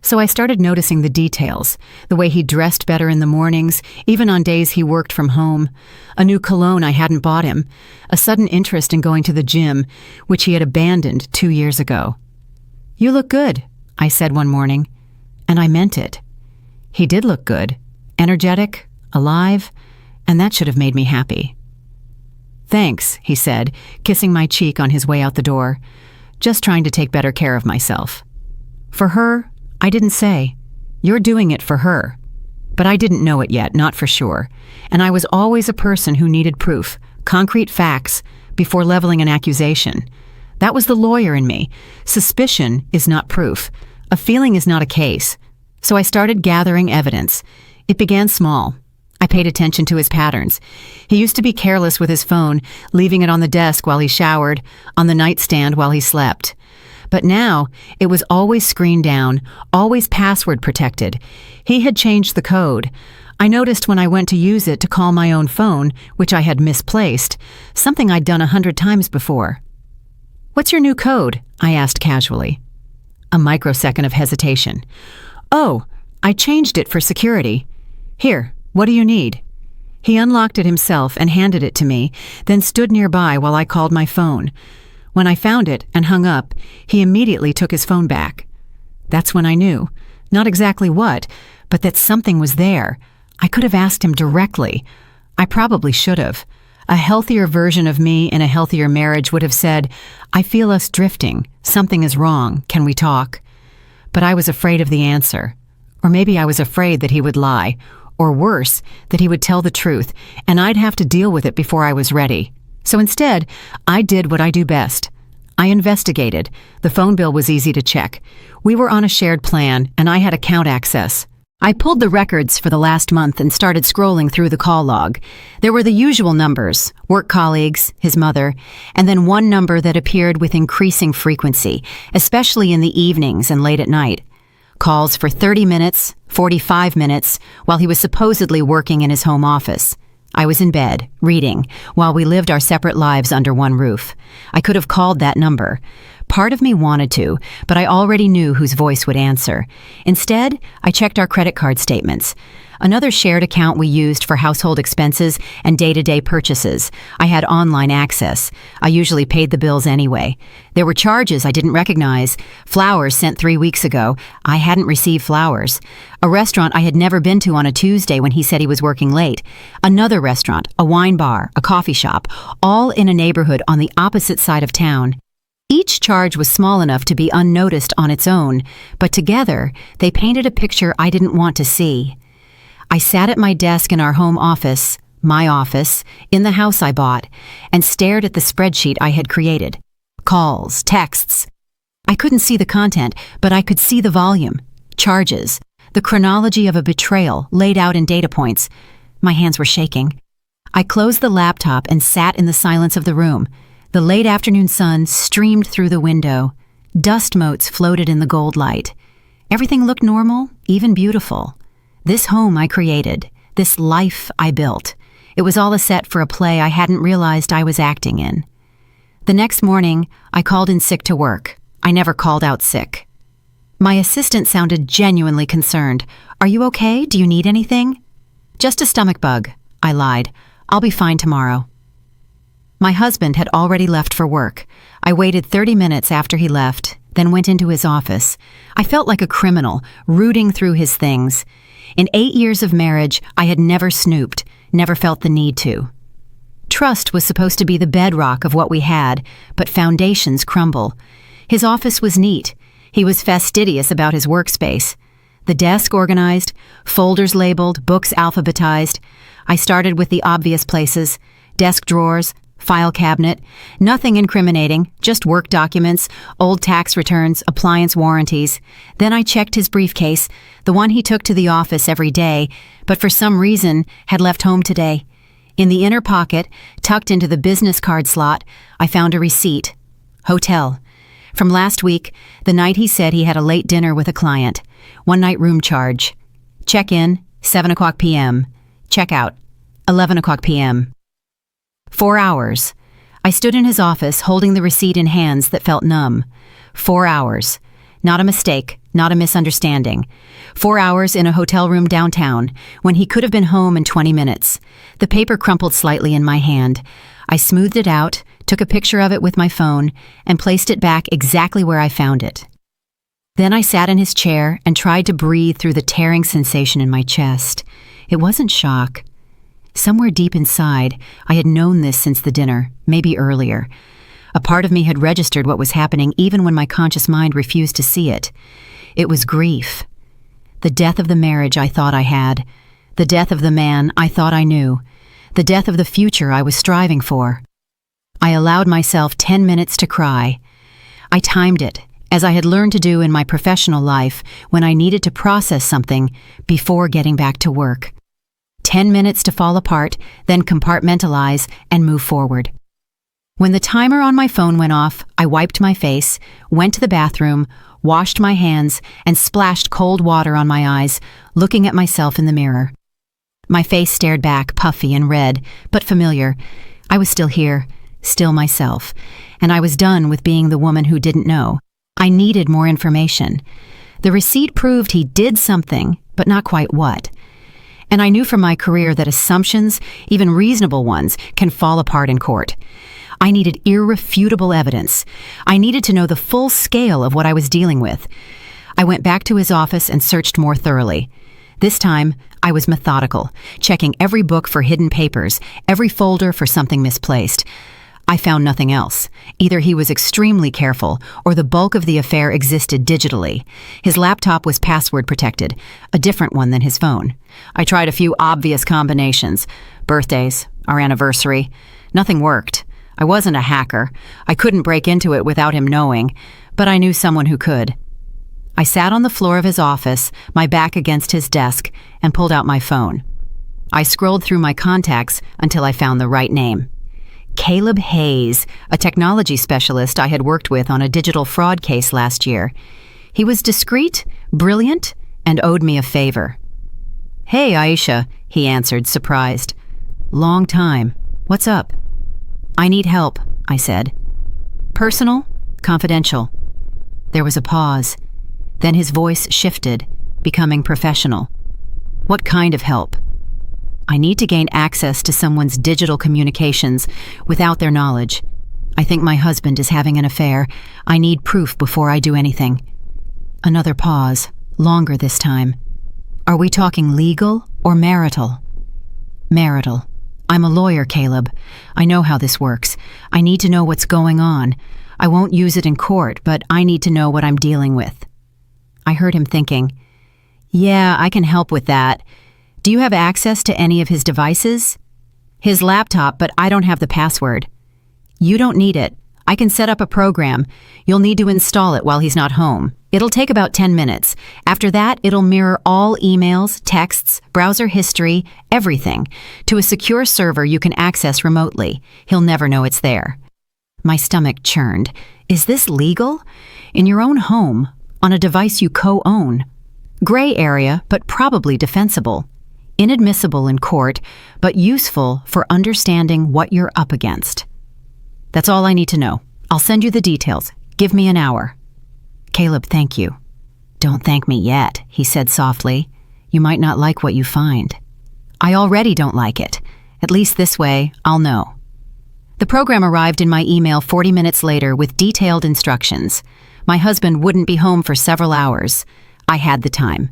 So I started noticing the details, the way he dressed better in the mornings, even on days he worked from home, a new cologne I hadn't bought him, a sudden interest in going to the gym, which he had abandoned 2 years ago. "You look good," I said one morning, and I meant it. He did look good, energetic, alive, and that should have made me happy. "Thanks," he said, kissing my cheek on his way out the door. "Just trying to take better care of myself." For her, I didn't say. You're doing it for her. But I didn't know it yet, not for sure. And I was always a person who needed proof, concrete facts, before leveling an accusation. That was the lawyer in me. Suspicion is not proof. A feeling is not a case. So I started gathering evidence. It began small. I paid attention to his patterns. He used to be careless with his phone, leaving it on the desk while he showered, on the nightstand while he slept. But now, it was always screened down, always password protected. He had changed the code. I noticed when I went to use it to call my own phone, which I had misplaced, something I'd done 100 times before. "What's your new code?" I asked casually. A microsecond of hesitation. "Oh, I changed it for security. Here, what do you need?" He unlocked it himself and handed it to me, then stood nearby while I called my phone. When I found it and hung up, he immediately took his phone back. That's when I knew, not exactly what, but that something was there. I could have asked him directly. I probably should have. A healthier version of me in a healthier marriage would have said, "I feel us drifting. Something is wrong. Can we talk?" But I was afraid of the answer. Or maybe I was afraid that he would lie. Or worse, that he would tell the truth, and I'd have to deal with it before I was ready. So instead, I did what I do best. I investigated. The phone bill was easy to check. We were on a shared plan, and I had account access. I pulled the records for the last month and started scrolling through the call log. There were the usual numbers, work colleagues, his mother, and then one number that appeared with increasing frequency, especially in the evenings and late at night. Calls for 30 minutes, 45 minutes, while he was supposedly working in his home office. I was in bed, reading, while we lived our separate lives under one roof. I could have called that number. Part of me wanted to, but I already knew whose voice would answer. Instead, I checked our credit card statements. Another shared account we used for household expenses and day-to-day purchases. I had online access. I usually paid the bills anyway. There were charges I didn't recognize. Flowers sent 3 weeks ago. I hadn't received flowers. A restaurant I had never been to on a Tuesday when he said he was working late. Another restaurant, a wine bar, a coffee shop, all in a neighborhood on the opposite side of town. Each charge was small enough to be unnoticed on its own, but together they painted a picture I didn't want to see. I sat at my desk in our home office, my office, in the house I bought, and stared at the spreadsheet I had created. Calls, texts. I couldn't see the content, but I could see the volume, charges, the chronology of a betrayal laid out in data points. My hands were shaking. I closed the laptop and sat in the silence of the room. The late afternoon sun streamed through the window. Dust motes floated in the gold light. Everything looked normal, even beautiful. This home I created, this life I built, it was all a set for a play I hadn't realized I was acting in. The next morning, I called in sick to work. I never called out sick. My assistant sounded genuinely concerned. "Are you okay? Do you need anything?" "Just a stomach bug," I lied. "I'll be fine tomorrow." My husband had already left for work. I waited 30 minutes after he left, then went into his office. I felt like a criminal, rooting through his things. In 8 years of marriage, I had never snooped, never felt the need to. Trust was supposed to be the bedrock of what we had, but foundations crumble. His office was neat. He was fastidious about his workspace. The desk organized, folders labeled, books alphabetized. I started with the obvious places: desk drawers, file cabinet, nothing incriminating, just work documents, old tax returns, appliance warranties. Then I checked his briefcase, the one he took to the office every day, but for some reason had left home today. In the inner pocket, tucked into the business card slot, I found a receipt. Hotel. From last week, the night he said he had a late dinner with a client. One-night room charge. Check-in, 7 o'clock p.m. Check-out, 11 o'clock p.m. 4 hours. I stood in his office holding the receipt in hands that felt numb. 4 hours. Not a mistake, not a misunderstanding. 4 hours in a hotel room downtown, when he could have been home in 20 minutes. The paper crumpled slightly in my hand. I smoothed it out, took a picture of it with my phone, and placed it back exactly where I found it. Then I sat in his chair and tried to breathe through the tearing sensation in my chest. It wasn't shock. Somewhere deep inside, I had known this since the dinner, maybe earlier. A part of me had registered what was happening even when my conscious mind refused to see it. It was grief. The death of the marriage I thought I had. The death of the man I thought I knew. The death of the future I was striving for. I allowed myself 10 minutes to cry. I timed it, as I had learned to do in my professional life when I needed to process something before getting back to work. 10 minutes to fall apart, then compartmentalize and move forward. When the timer on my phone went off, I wiped my face, went to the bathroom, washed my hands, and splashed cold water on my eyes, looking at myself in the mirror. My face stared back, puffy and red, but familiar. I was still here, still myself, and I was done with being the woman who didn't know. I needed more information. The receipt proved he did something, but not quite what. And I knew from my career that assumptions, even reasonable ones, can fall apart in court. I needed irrefutable evidence. I needed to know the full scale of what I was dealing with. I went back to his office and searched more thoroughly. This time, I was methodical, checking every book for hidden papers, every folder for something misplaced. I found nothing else. Either he was extremely careful, or the bulk of the affair existed digitally. His laptop was password protected, a different one than his phone. I tried a few obvious combinations. Birthdays, our anniversary. Nothing worked. I wasn't a hacker. I couldn't break into it without him knowing, but I knew someone who could. I sat on the floor of his office, my back against his desk, and pulled out my phone. I scrolled through my contacts until I found the right name. Caleb Hayes, a technology specialist I had worked with on a digital fraud case last year. He was discreet, brilliant, and owed me a favor. "Hey, Aisha," he answered, surprised. "Long time. What's up?" "I need help," I said. "Personal? Confidential?" There was a pause. Then his voice shifted, becoming professional. "What kind of help?" "I need to gain access to someone's digital communications without their knowledge. I think my husband is having an affair. I need proof before I do anything." Another pause, longer this time. "Are we talking legal or marital?" "Marital. I'm a lawyer, Caleb. I know how this works. I need to know what's going on. I won't use it in court, but I need to know what I'm dealing with." I heard him thinking, "Yeah, I can help with that. Do you have access to any of his devices?" "His laptop, but I don't have the password." "You don't need it. I can set up a program. You'll need to install it while he's not home. It'll take about 10 minutes. After that, it'll mirror all emails, texts, browser history, everything, to a secure server you can access remotely. He'll never know it's there." My stomach churned. Is this legal? In your own home, on a device you co-own. Gray area, but probably defensible. Inadmissible in court, but useful for understanding what you're up against. "That's all I need to know. I'll send you the details. Give me an hour." "Caleb, thank you." "Don't thank me yet," he said softly. "You might not like what you find." "I already don't like it. At least this way, I'll know." The program arrived in my email 40 minutes later with detailed instructions. My husband wouldn't be home for several hours. I had the time.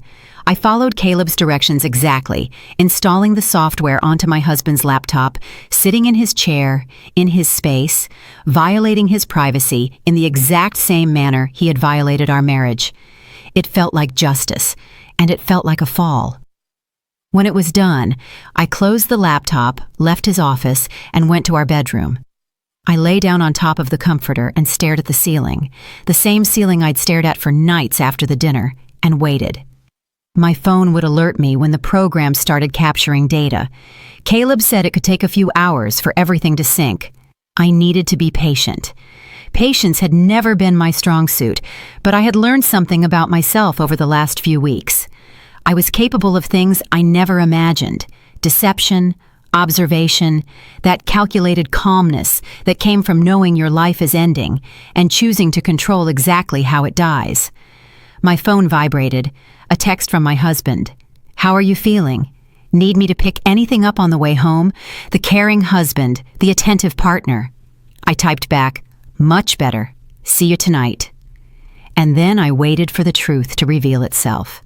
I followed Caleb's directions exactly, installing the software onto my husband's laptop, sitting in his chair, in his space, violating his privacy in the exact same manner he had violated our marriage. It felt like justice, and it felt like a fall. When it was done, I closed the laptop, left his office, and went to our bedroom. I lay down on top of the comforter and stared at the ceiling, the same ceiling I'd stared at for nights after the dinner, and waited. My phone would alert me when the program started capturing data. Caleb said it could take a few hours for everything to sync. I needed to be patient. Patience had never been my strong suit, but I had learned something about myself over the last few weeks. I was capable of things I never imagined: deception, observation, that calculated calmness that came from knowing your life is ending and choosing to control exactly how it dies. My phone vibrated, a text from my husband. "How are you feeling? Need me to pick anything up on the way home?" The caring husband, the attentive partner. I typed back, "Much better. See you tonight." And then I waited for the truth to reveal itself.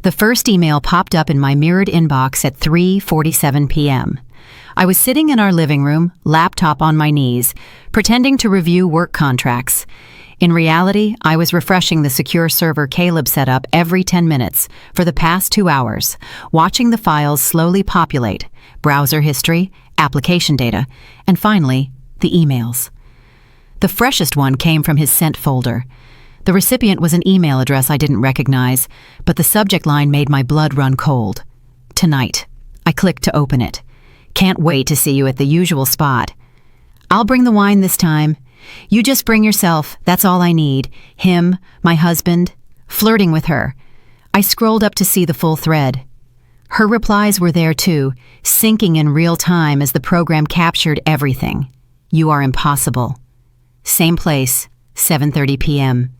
The first email popped up in my mirrored inbox at 3:47 p.m. I was sitting in our living room, laptop on my knees, pretending to review work contracts. In reality, I was refreshing the secure server Caleb set up every 10 minutes for the past 2 hours, watching the files slowly populate: browser history, application data, and finally, the emails. The freshest one came from his sent folder. The recipient was an email address I didn't recognize, but the subject line made my blood run cold. "Tonight." I clicked to open it. Can't wait to see you at the usual spot. I'll bring the wine this time. You just bring yourself, that's all I need. Him, my husband, flirting with her. I scrolled up to see the full thread. Her replies were there too, syncing in real time as the program captured everything. You are impossible. Same place, 7:30 p.m.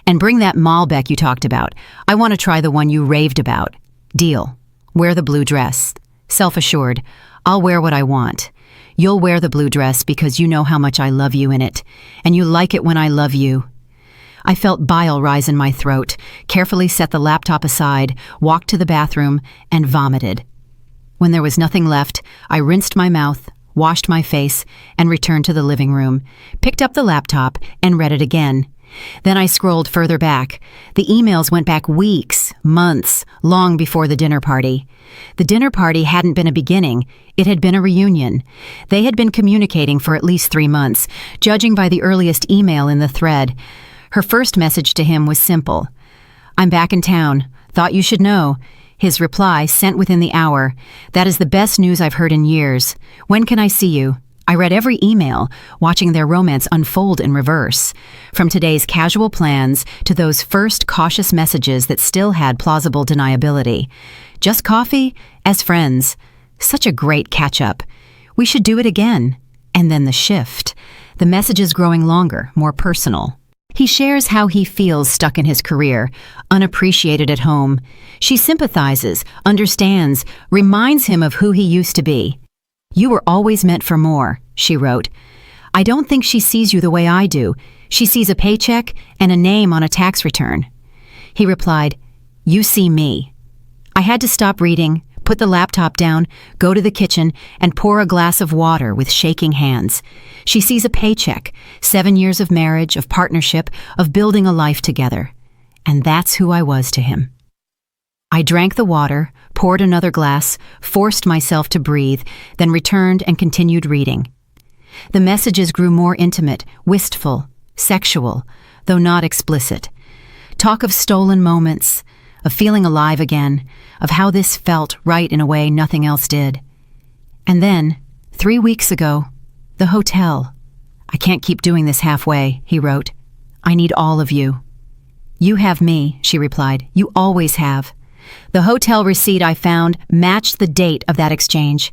And bring that Malbec you talked about. I want to try the one you raved about. Deal. Wear the blue dress. Self-assured. I'll wear what I want. You'll wear the blue dress because you know how much I love you in it, and you like it when I love you. I felt bile rise in my throat, carefully set the laptop aside, walked to the bathroom, and vomited. When there was nothing left, I rinsed my mouth, washed my face, and returned to the living room, picked up the laptop, and read it again. Then I scrolled further back. The emails went back weeks, months, long before the dinner party. The dinner party hadn't been a beginning, it had been a reunion. They had been communicating for at least 3 months, judging by the earliest email in the thread. Her first message to him was simple. I'm back in town. Thought you should know. His reply, sent within the hour. That is the best news I've heard in years. When can I see you? I read every email, watching their romance unfold in reverse. From today's casual plans to those first cautious messages that still had plausible deniability. Just coffee? As friends. Such a great catch-up. We should do it again. And then the shift. The messages growing longer, more personal. He shares how he feels stuck in his career, unappreciated at home. She sympathizes, understands, reminds him of who he used to be. You were always meant for more, she wrote. I don't think she sees you the way I do. She sees a paycheck and a name on a tax return. He replied, You see me. I had to stop reading, put the laptop down, go to the kitchen, and pour a glass of water with shaking hands. She sees a paycheck, 7 years of marriage, of partnership, of building a life together. And that's who I was to him. I drank the water, poured another glass, forced myself to breathe, then returned and continued reading. The messages grew more intimate, wistful, sexual, though not explicit. Talk of stolen moments, of feeling alive again, of how this felt right in a way nothing else did. And then, 3 weeks ago, the hotel. I can't keep doing this halfway, he wrote. I need all of you. You have me, she replied. You always have. The hotel receipt I found matched the date of that exchange.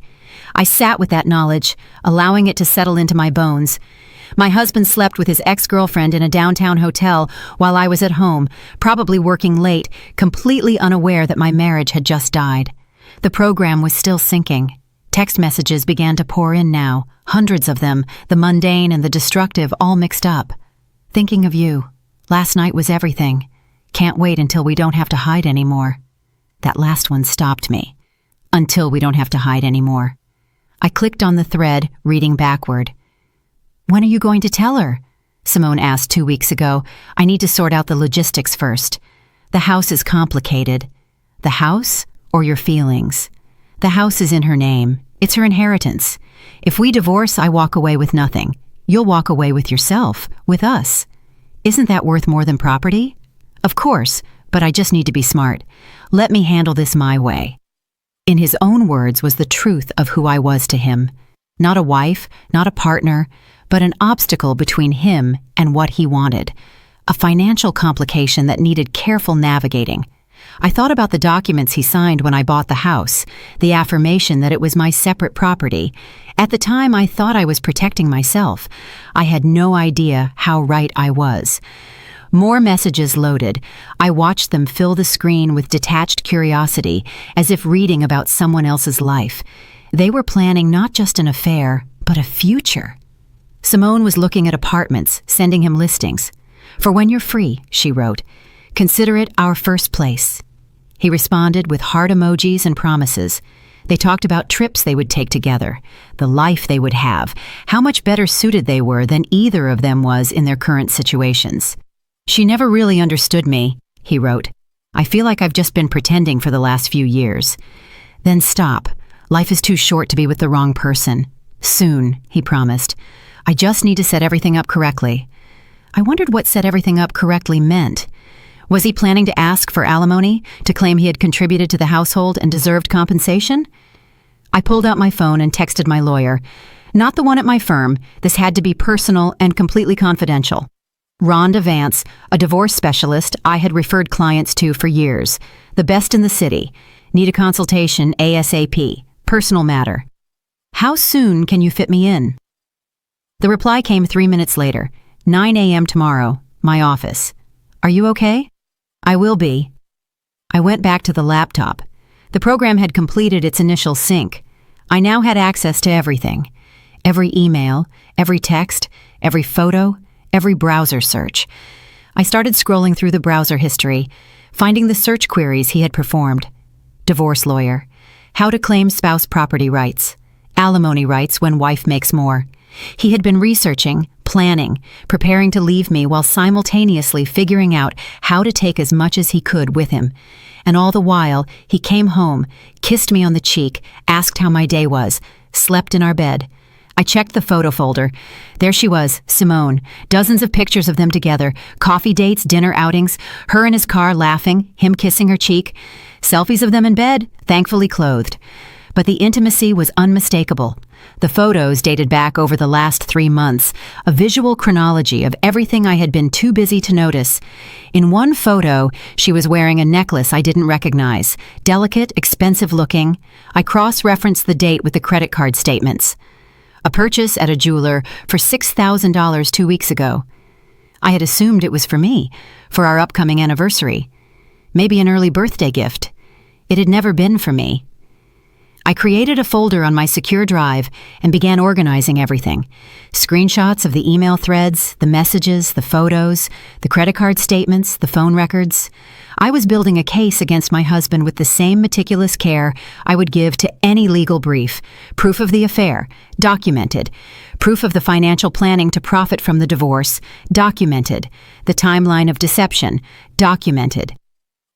I sat with that knowledge, allowing it to settle into my bones. My husband slept with his ex-girlfriend in a downtown hotel while I was at home, probably working late, completely unaware that my marriage had just died. The program was still sinking. Text messages began to pour in now, hundreds of them, the mundane and the destructive all mixed up. Thinking of you. Last night was everything. Can't wait until we don't have to hide anymore. That last one stopped me. Until we don't have to hide anymore. I clicked on the thread, reading backward. When are you going to tell her? Simone asked 2 weeks ago. I need to sort out the logistics first. The house is complicated. The house or your feelings? The house is in her name. It's her inheritance. If we divorce, I walk away with nothing. You'll walk away with yourself, with us. Isn't that worth more than property? Of course, but I just need to be smart. Let me handle this my way. In his own words was the truth of who I was to him. Not a wife, not a partner, but an obstacle between him and what he wanted. A financial complication that needed careful navigating. I thought about the documents he signed when I bought the house, the affirmation that it was my separate property. At the time, I thought I was protecting myself. I had no idea how right I was. More messages loaded. I watched them fill the screen with detached curiosity, as if reading about someone else's life. They were planning not just an affair, but a future. Simone was looking at apartments, sending him listings. For when you're free, she wrote, consider it our first place. He responded with heart emojis and promises. They talked about trips they would take together, the life they would have, how much better suited they were than either of them was in their current situations. She never really understood me, he wrote. I feel like I've just been pretending for the last few years. Then stop. Life is too short to be with the wrong person. Soon, he promised. I just need to set everything up correctly. I wondered what set everything up correctly meant. Was he planning to ask for alimony, to claim he had contributed to the household and deserved compensation? I pulled out my phone and texted my lawyer. Not the one at my firm. This had to be personal and completely confidential. Rhonda Vance, a divorce specialist I had referred clients to for years. The best in the city. Need a consultation ASAP. Personal matter. How soon can you fit me in? The reply came 3 minutes later. 9 a.m. tomorrow. My office. Are you okay? I will be. I went back to the laptop. The program had completed its initial sync. I now had access to everything. Every email, every text, every photo, every browser search. I started scrolling through the browser history, finding the search queries he had performed. Divorce lawyer. How to claim spouse property rights. Alimony rights when wife makes more. He had been researching, planning, preparing to leave me while simultaneously figuring out how to take as much as he could with him. And all the while, he came home, kissed me on the cheek, asked how my day was, slept in our bed. I checked the photo folder. There she was, Simone. Dozens of pictures of them together. Coffee dates, dinner outings, her in his car laughing, him kissing her cheek. Selfies of them in bed, thankfully clothed. But the intimacy was unmistakable. The photos dated back over the last 3 months, a visual chronology of everything I had been too busy to notice. In one photo, she was wearing a necklace I didn't recognize. Delicate, expensive looking. I cross-referenced the date with the credit card statements. A purchase at a jeweler for $6,000 2 weeks ago. I had assumed it was for me, for our upcoming anniversary. Maybe an early birthday gift. It had never been for me. I created a folder on my secure drive and began organizing everything. Screenshots of the email threads, the messages, the photos, the credit card statements, the phone records. I was building a case against my husband with the same meticulous care I would give to any legal brief. Proof of the affair, documented. Proof of the financial planning to profit from the divorce, documented. The timeline of deception, documented.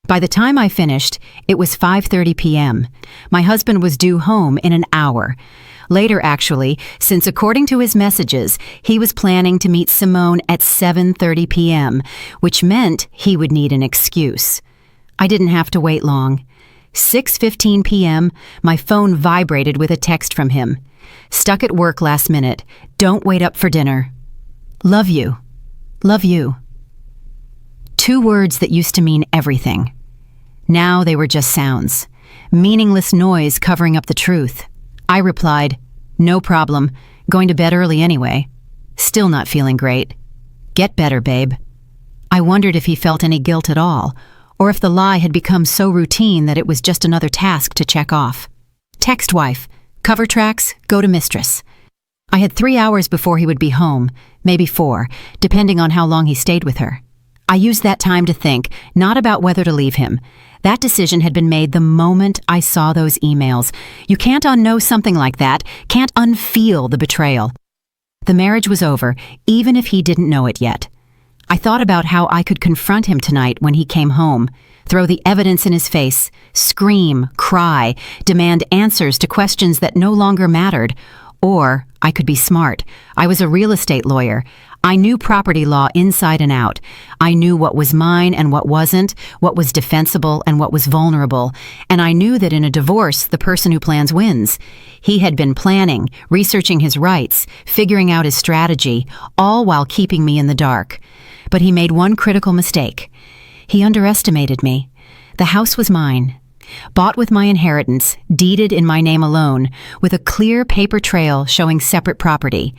By the time I finished, it was 5:30 p.m. My husband was due home in an hour. Later, actually, since according to his messages, he was planning to meet Simone at 7:30 p.m., which meant he would need an excuse. I didn't have to wait long. 6:15 p.m., my phone vibrated with a text from him. Stuck at work last minute. Don't wait up for dinner. Love you. Love you. 2 words that used to mean everything. Now they were just sounds. Meaningless noise covering up the truth. I replied, no problem. Going to bed early anyway. Still not feeling great. Get better, babe. I wondered if he felt any guilt at all, or if the lie had become so routine that it was just another task to check off. Text wife. Cover tracks, go to mistress. I had 3 hours before he would be home, maybe 4, depending on how long he stayed with her. I used that time to think, not about whether to leave him. That decision had been made the moment I saw those emails. You can't unknow something like that, can't unfeel the betrayal. The marriage was over, even if he didn't know it yet. I thought about how I could confront him tonight when he came home, throw the evidence in his face, scream, cry, demand answers to questions that no longer mattered. Or I could be smart. I was a real estate lawyer. I knew property law inside and out. I knew what was mine and what wasn't, what was defensible and what was vulnerable. And I knew that in a divorce, the person who plans wins. He had been planning, researching his rights, figuring out his strategy, all while keeping me in the dark. But he made one critical mistake. He underestimated me. The house was mine. Bought with my inheritance, deeded in my name alone, with a clear paper trail showing separate property.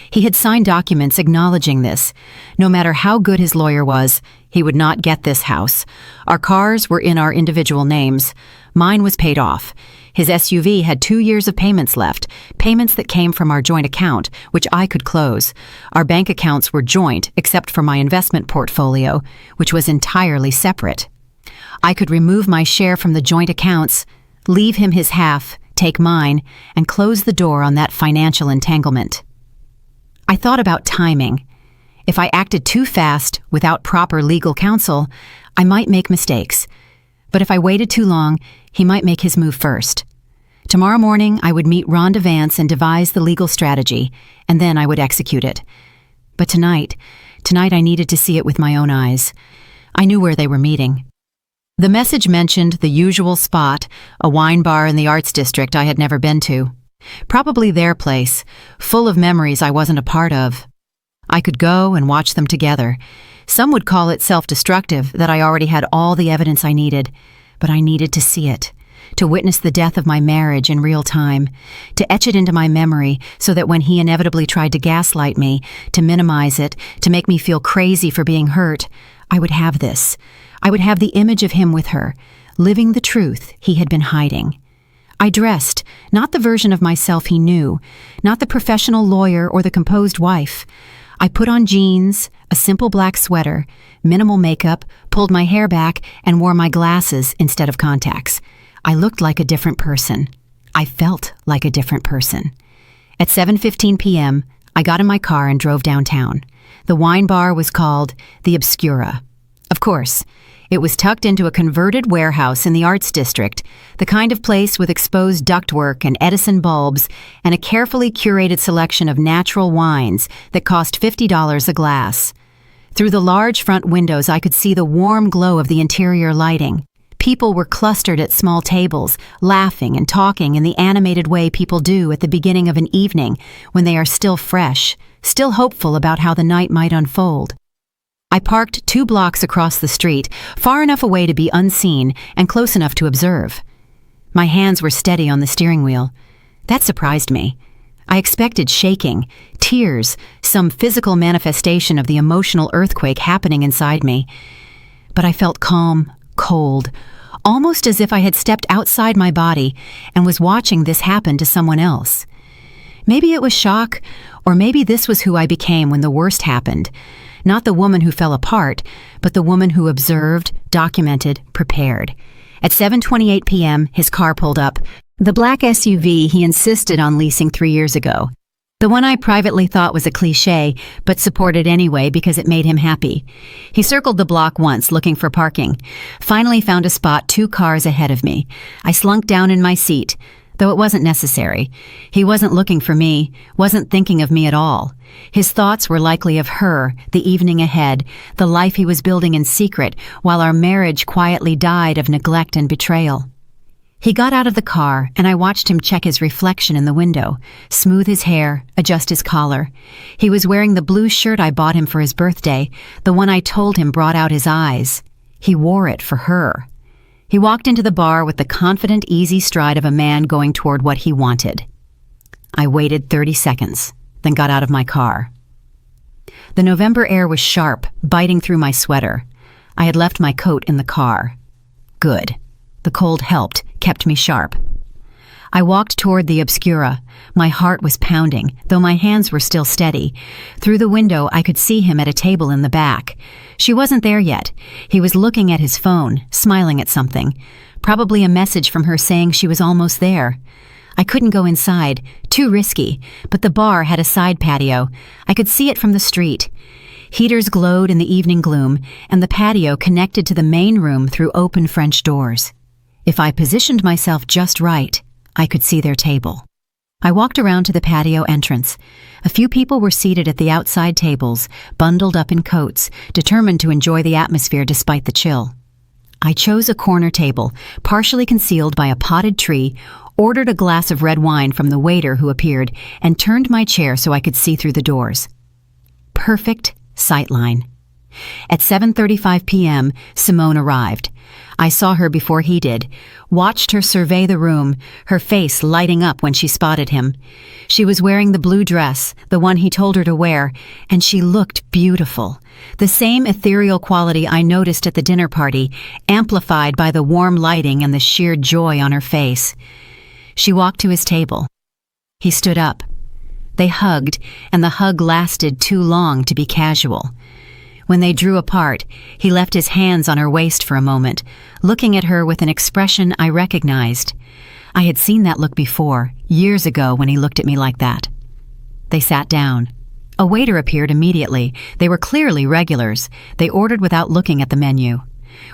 He had signed documents acknowledging this. No matter how good his lawyer was, he would not get this house. Our cars were in our individual names. Mine was paid off. His SUV had 2 years of payments left, payments that came from our joint account, which I could close. Our bank accounts were joint, except for my investment portfolio, which was entirely separate. I could remove my share from the joint accounts, leave him his half, take mine, and close the door on that financial entanglement. I thought about timing. If I acted too fast, without proper legal counsel, I might make mistakes. But if I waited too long, he might make his move first. Tomorrow morning, I would meet Rhonda Vance and devise the legal strategy, and then I would execute it. But tonight I needed to see it with my own eyes. I knew where they were meeting. The message mentioned the usual spot, a wine bar in the arts district I had never been to. Probably their place, full of memories I wasn't a part of. I could go and watch them together. Some would call it self-destructive that I already had all the evidence I needed, but I needed to see it, to witness the death of my marriage in real time, to etch it into my memory so that when he inevitably tried to gaslight me, to minimize it, to make me feel crazy for being hurt, I would have this. I would have the image of him with her, living the truth he had been hiding. I dressed, not the version of myself he knew, not the professional lawyer or the composed wife. I put on jeans, a simple black sweater, minimal makeup, pulled my hair back, and wore my glasses instead of contacts. I looked like a different person. I felt like a different person. At 7:15 p.m., I got in my car and drove downtown. The wine bar was called the Obscura. Of course, it was tucked into a converted warehouse in the arts district, the kind of place with exposed ductwork and Edison bulbs and a carefully curated selection of natural wines that cost $50 a glass. Through the large front windows, I could see the warm glow of the interior lighting. People were clustered at small tables, laughing and talking in the animated way people do at the beginning of an evening when they are still fresh, still hopeful about how the night might unfold. I parked 2 blocks across the street, far enough away to be unseen and close enough to observe. My hands were steady on the steering wheel. That surprised me. I expected shaking, tears, some physical manifestation of the emotional earthquake happening inside me. But I felt calm, cold, almost as if I had stepped outside my body and was watching this happen to someone else. Maybe it was shock, or maybe this was who I became when the worst happened. Not the woman who fell apart, but the woman who observed, documented, prepared. At 7:28 p.m., his car pulled up, the black SUV he insisted on leasing 3 years ago. The one I privately thought was a cliché, but supported anyway because it made him happy. He circled the block once, looking for parking. Finally found a spot 2 cars ahead of me. I slunk down in my seat, though it wasn't necessary. He wasn't looking for me, wasn't thinking of me at all. His thoughts were likely of her, the evening ahead, the life he was building in secret, while our marriage quietly died of neglect and betrayal. He got out of the car, and I watched him check his reflection in the window, smooth his hair, adjust his collar. He was wearing the blue shirt I bought him for his birthday, the one I told him brought out his eyes. He wore it for her. He walked into the bar with the confident, easy stride of a man going toward what he wanted. I waited 30 seconds, then got out of my car. The November air was sharp, biting through my sweater. I had left my coat in the car. Good. The cold helped, kept me sharp. I walked toward the Obscura. My heart was pounding, though my hands were still steady. Through the window, I could see him at a table in the back. She wasn't there yet. He was looking at his phone, smiling at something. Probably a message from her saying she was almost there. I couldn't go inside, too risky, but the bar had a side patio. I could see it from the street. Heaters glowed in the evening gloom, and the patio connected to the main room through open French doors. If I positioned myself just right, I could see their table. I walked around to the patio entrance. A few people were seated at the outside tables, bundled up in coats, determined to enjoy the atmosphere despite the chill. I chose a corner table, partially concealed by a potted tree, ordered a glass of red wine from the waiter who appeared, and turned my chair so I could see through the doors. Perfect sightline. At 7:35 p.m., Simone arrived. I saw her before he did, watched her survey the room, her face lighting up when she spotted him. She was wearing the blue dress, the one he told her to wear, and she looked beautiful. The same ethereal quality I noticed at the dinner party, amplified by the warm lighting and the sheer joy on her face. She walked to his table. He stood up. They hugged, and the hug lasted too long to be casual. When they drew apart, he left his hands on her waist for a moment, looking at her with an expression I recognized. I had seen that look before, years ago when he looked at me like that. They sat down. A waiter appeared immediately. They were clearly regulars. They ordered without looking at the menu.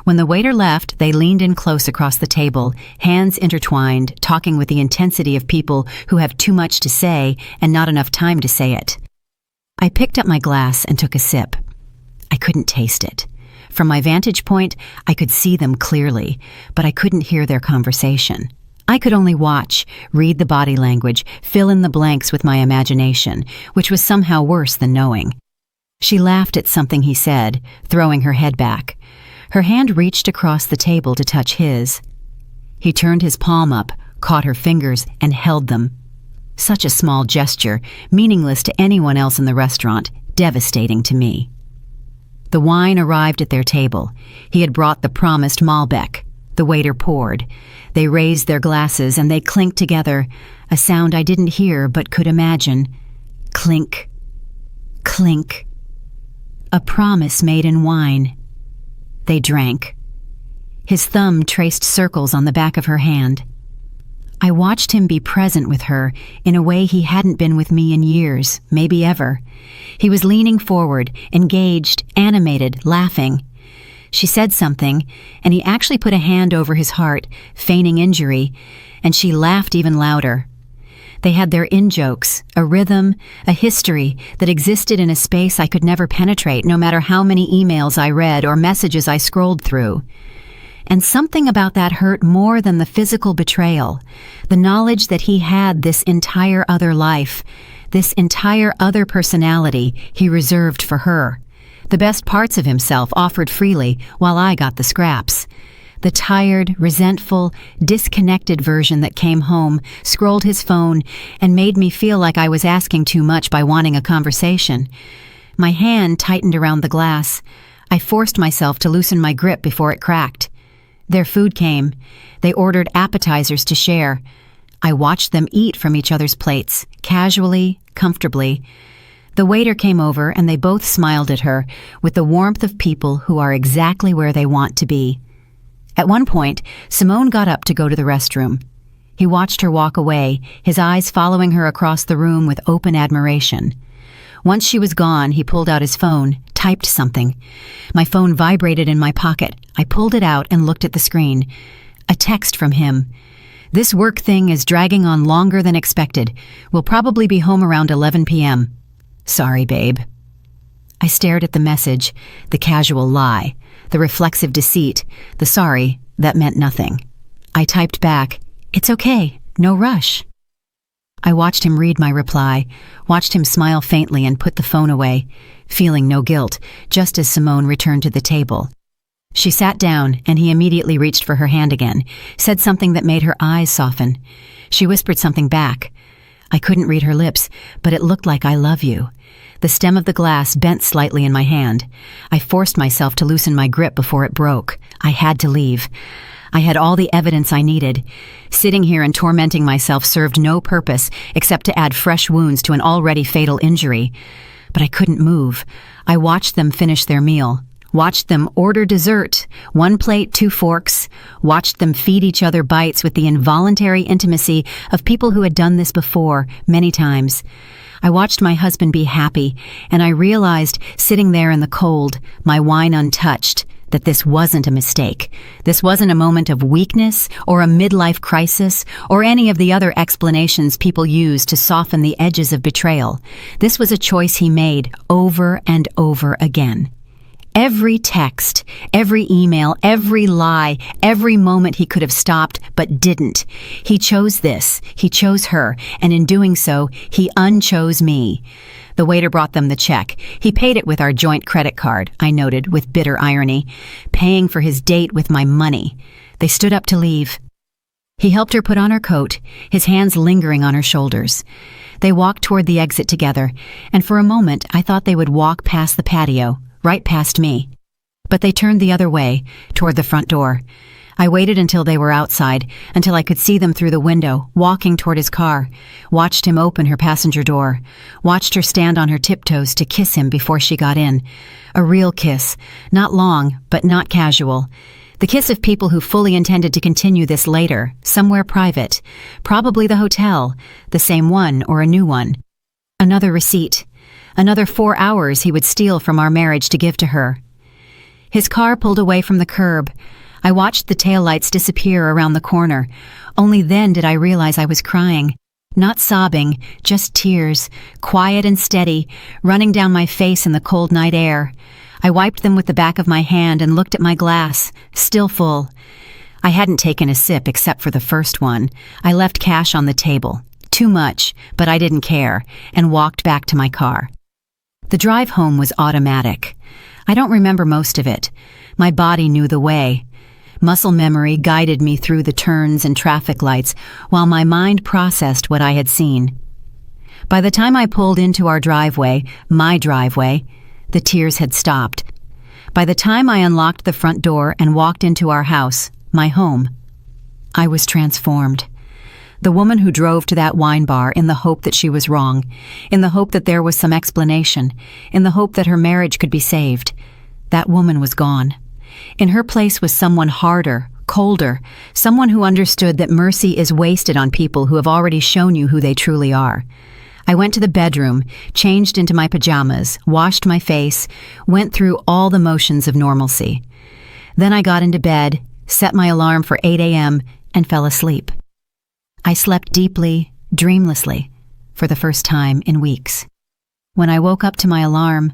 When the waiter left, they leaned in close across the table, hands intertwined, talking with the intensity of people who have too much to say and not enough time to say it. I picked up my glass and took a sip. I couldn't taste it. From my vantage point, I could see them clearly, but I couldn't hear their conversation. I could only watch, read the body language, fill in the blanks with my imagination, which was somehow worse than knowing. She laughed at something he said, throwing her head back. Her hand reached across the table to touch his. He turned his palm up, caught her fingers, and held them. Such a small gesture, meaningless to anyone else in the restaurant, devastating to me. The wine arrived at their table. He had brought the promised Malbec. The waiter poured. They raised their glasses and they clinked together, a sound I didn't hear but could imagine. Clink. Clink. A promise made in wine. They drank. His thumb traced circles on the back of her hand. I watched him be present with her in a way he hadn't been with me in years, maybe ever. He was leaning forward, engaged, animated, laughing. She said something, and he actually put a hand over his heart, feigning injury, and she laughed even louder. They had their in-jokes, a rhythm, a history that existed in a space I could never penetrate, no matter how many emails I read or messages I scrolled through. And something about that hurt more than the physical betrayal, the knowledge that he had this entire other life, this entire other personality he reserved for her. The best parts of himself offered freely, while I got the scraps. The tired, resentful, disconnected version that came home, scrolled his phone, and made me feel like I was asking too much by wanting a conversation. My hand tightened around the glass. I forced myself to loosen my grip before it cracked. Their food came. They ordered appetizers to share. I watched them eat from each other's plates, casually, comfortably. The waiter came over and they both smiled at her with the warmth of people who are exactly where they want to be. At one point, Simone got up to go to the restroom. He watched her walk away, his eyes following her across the room with open admiration. Once she was gone, he pulled out his phone, typed something. My phone vibrated in my pocket. I pulled it out and looked at the screen. A text from him. "This work thing is dragging on longer than expected. We'll probably be home around 11 p.m. Sorry, babe." I stared at the message, the casual lie, the reflexive deceit, the sorry that meant nothing. I typed back, "It's okay, no rush." I watched him read my reply, watched him smile faintly and put the phone away, feeling no guilt, just as Simone returned to the table. She sat down, and he immediately reached for her hand again, said something that made her eyes soften. She whispered something back. I couldn't read her lips, but it looked like "I love you." The stem of the glass bent slightly in my hand. I forced myself to loosen my grip before it broke. I had to leave. I had all the evidence I needed. Sitting here and tormenting myself served no purpose except to add fresh wounds to an already fatal injury. But I couldn't move. I watched them finish their meal. Watched them order dessert, 1 plate, 2 forks. Watched them feed each other bites with the involuntary intimacy of people who had done this before, many times. I watched my husband be happy, and I realized, sitting there in the cold, my wine untouched, that this wasn't a mistake. This wasn't a moment of weakness or a midlife crisis or any of the other explanations people use to soften the edges of betrayal. This was a choice he made over and over again. Every text, every email, every lie, every moment he could have stopped but didn't. He chose this, he chose her, and in doing so, he unchose me. The waiter brought them the check. He paid it with our joint credit card, I noted with bitter irony, paying for his date with my money. They stood up to leave. He helped her put on her coat, his hands lingering on her shoulders. They walked toward the exit together, and for a moment I thought they would walk past the patio, right past me. But they turned the other way, toward the front door. I waited until they were outside, until I could see them through the window, walking toward his car, watched him open her passenger door, watched her stand on her tiptoes to kiss him before she got in. A real kiss, not long, but not casual. The kiss of people who fully intended to continue this later, somewhere private, probably the hotel, the same one or a new one. Another receipt. Another 4 hours he would steal from our marriage to give to her. His car pulled away from the curb. I watched the taillights disappear around the corner. Only then did I realize I was crying. Not sobbing, just tears, quiet and steady, running down my face in the cold night air. I wiped them with the back of my hand and looked at my glass, still full. I hadn't taken a sip except for the first one. I left cash on the table. Too much, but I didn't care, and walked back to my car. The drive home was automatic. I don't remember most of it. My body knew the way. Muscle memory guided me through the turns and traffic lights while my mind processed what I had seen. By the time I pulled into our driveway, my driveway, the tears had stopped. By the time I unlocked the front door and walked into our house, my home, I was transformed. The woman who drove to that wine bar in the hope that she was wrong, in the hope that there was some explanation, in the hope that her marriage could be saved, that woman was gone. In her place was someone harder, colder, someone who understood that mercy is wasted on people who have already shown you who they truly are. I went to the bedroom, changed into my pajamas, washed my face, went through all the motions of normalcy. Then I got into bed, set my alarm for 8 a.m., and fell asleep. I slept deeply, dreamlessly, for the first time in weeks. When I woke up to my alarm,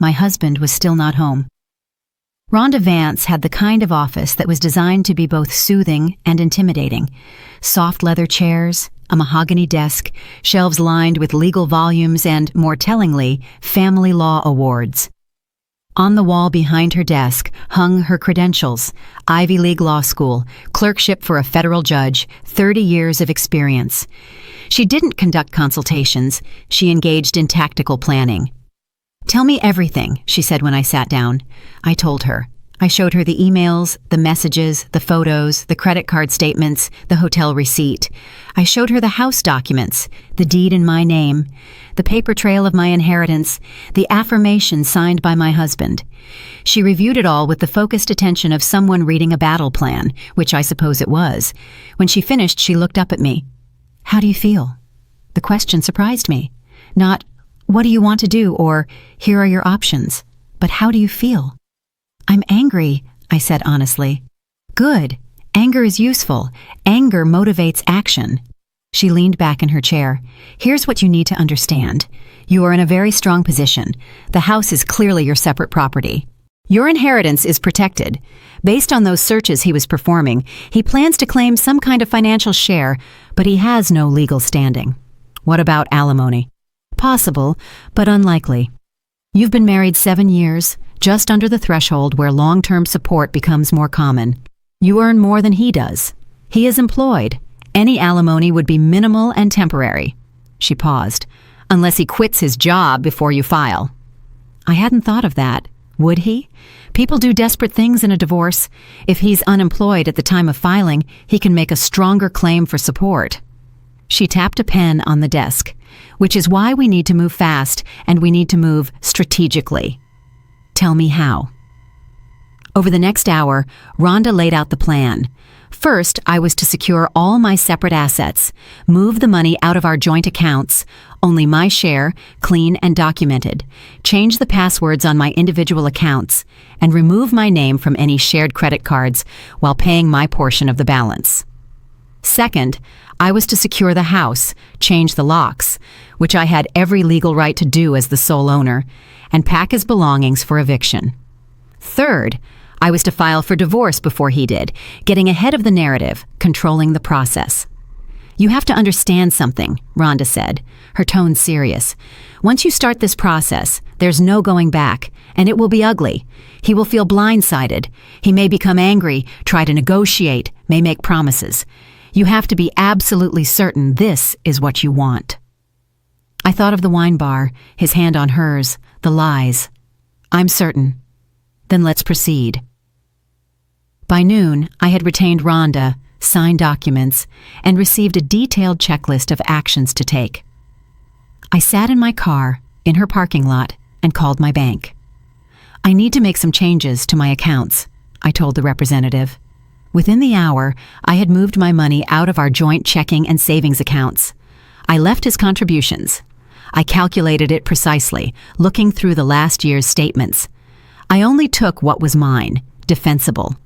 my husband was still not home. Rhonda Vance had the kind of office that was designed to be both soothing and intimidating. Soft leather chairs, a mahogany desk, shelves lined with legal volumes and, more tellingly, family law awards. On the wall behind her desk hung her credentials: Ivy League Law School, clerkship for a federal judge, 30 years of experience. She didn't conduct consultations. She engaged in tactical planning. "Tell me everything," she said when I sat down. I told her. I showed her the emails, the messages, the photos, the credit card statements, the hotel receipt. I showed her the house documents, the deed in my name, the paper trail of my inheritance, the affirmation signed by my husband. She reviewed it all with the focused attention of someone reading a battle plan, which I suppose it was. When she finished, she looked up at me. "How do you feel?" The question surprised me. Not, "What do you want to do?" or "Here are your options," but "How do you feel?" "I'm angry," I said honestly. "Good. Anger is useful. Anger motivates action." She leaned back in her chair. "Here's what you need to understand. You are in a very strong position. The house is clearly your separate property. Your inheritance is protected. Based on those searches he was performing, he plans to claim some kind of financial share, but he has no legal standing. What about alimony? Possible, but unlikely. You've been married 7 years, just under the threshold where long-term support becomes more common. You earn more than he does. He is employed. Any alimony would be minimal and temporary." She paused. "Unless he quits his job before you file." I hadn't thought of that. Would he? People do desperate things in a divorce. If he's unemployed at the time of filing, he can make a stronger claim for support. She tapped a pen on the desk, which is why we need to move fast and we need to move strategically. "Tell me how." Over the next hour, Rhonda laid out the plan. First, I was to secure all my separate assets, move the money out of our joint accounts, only my share, clean and documented, change the passwords on my individual accounts, and remove my name from any shared credit cards while paying my portion of the balance. Second, I was to secure the house, change the locks, which I had every legal right to do as the sole owner, and pack his belongings for eviction. Third, I was to file for divorce before he did, getting ahead of the narrative, controlling the process. "You have to understand something," Rhonda said, her tone serious. "Once you start this process, there's no going back, and it will be ugly. He will feel blindsided. He may become angry, try to negotiate, may make promises. You have to be absolutely certain this is what you want." I thought of the wine bar, his hand on hers, the lies. "I'm certain." "Then let's proceed." By noon, I had retained Rhonda, signed documents, and received a detailed checklist of actions to take. I sat in my car, in her parking lot, and called my bank. "I need to make some changes to my accounts," I told the representative. Within the hour, I had moved my money out of our joint checking and savings accounts. I left his contributions. I calculated it precisely, looking through the last year's statements. I only took what was mine, defensible.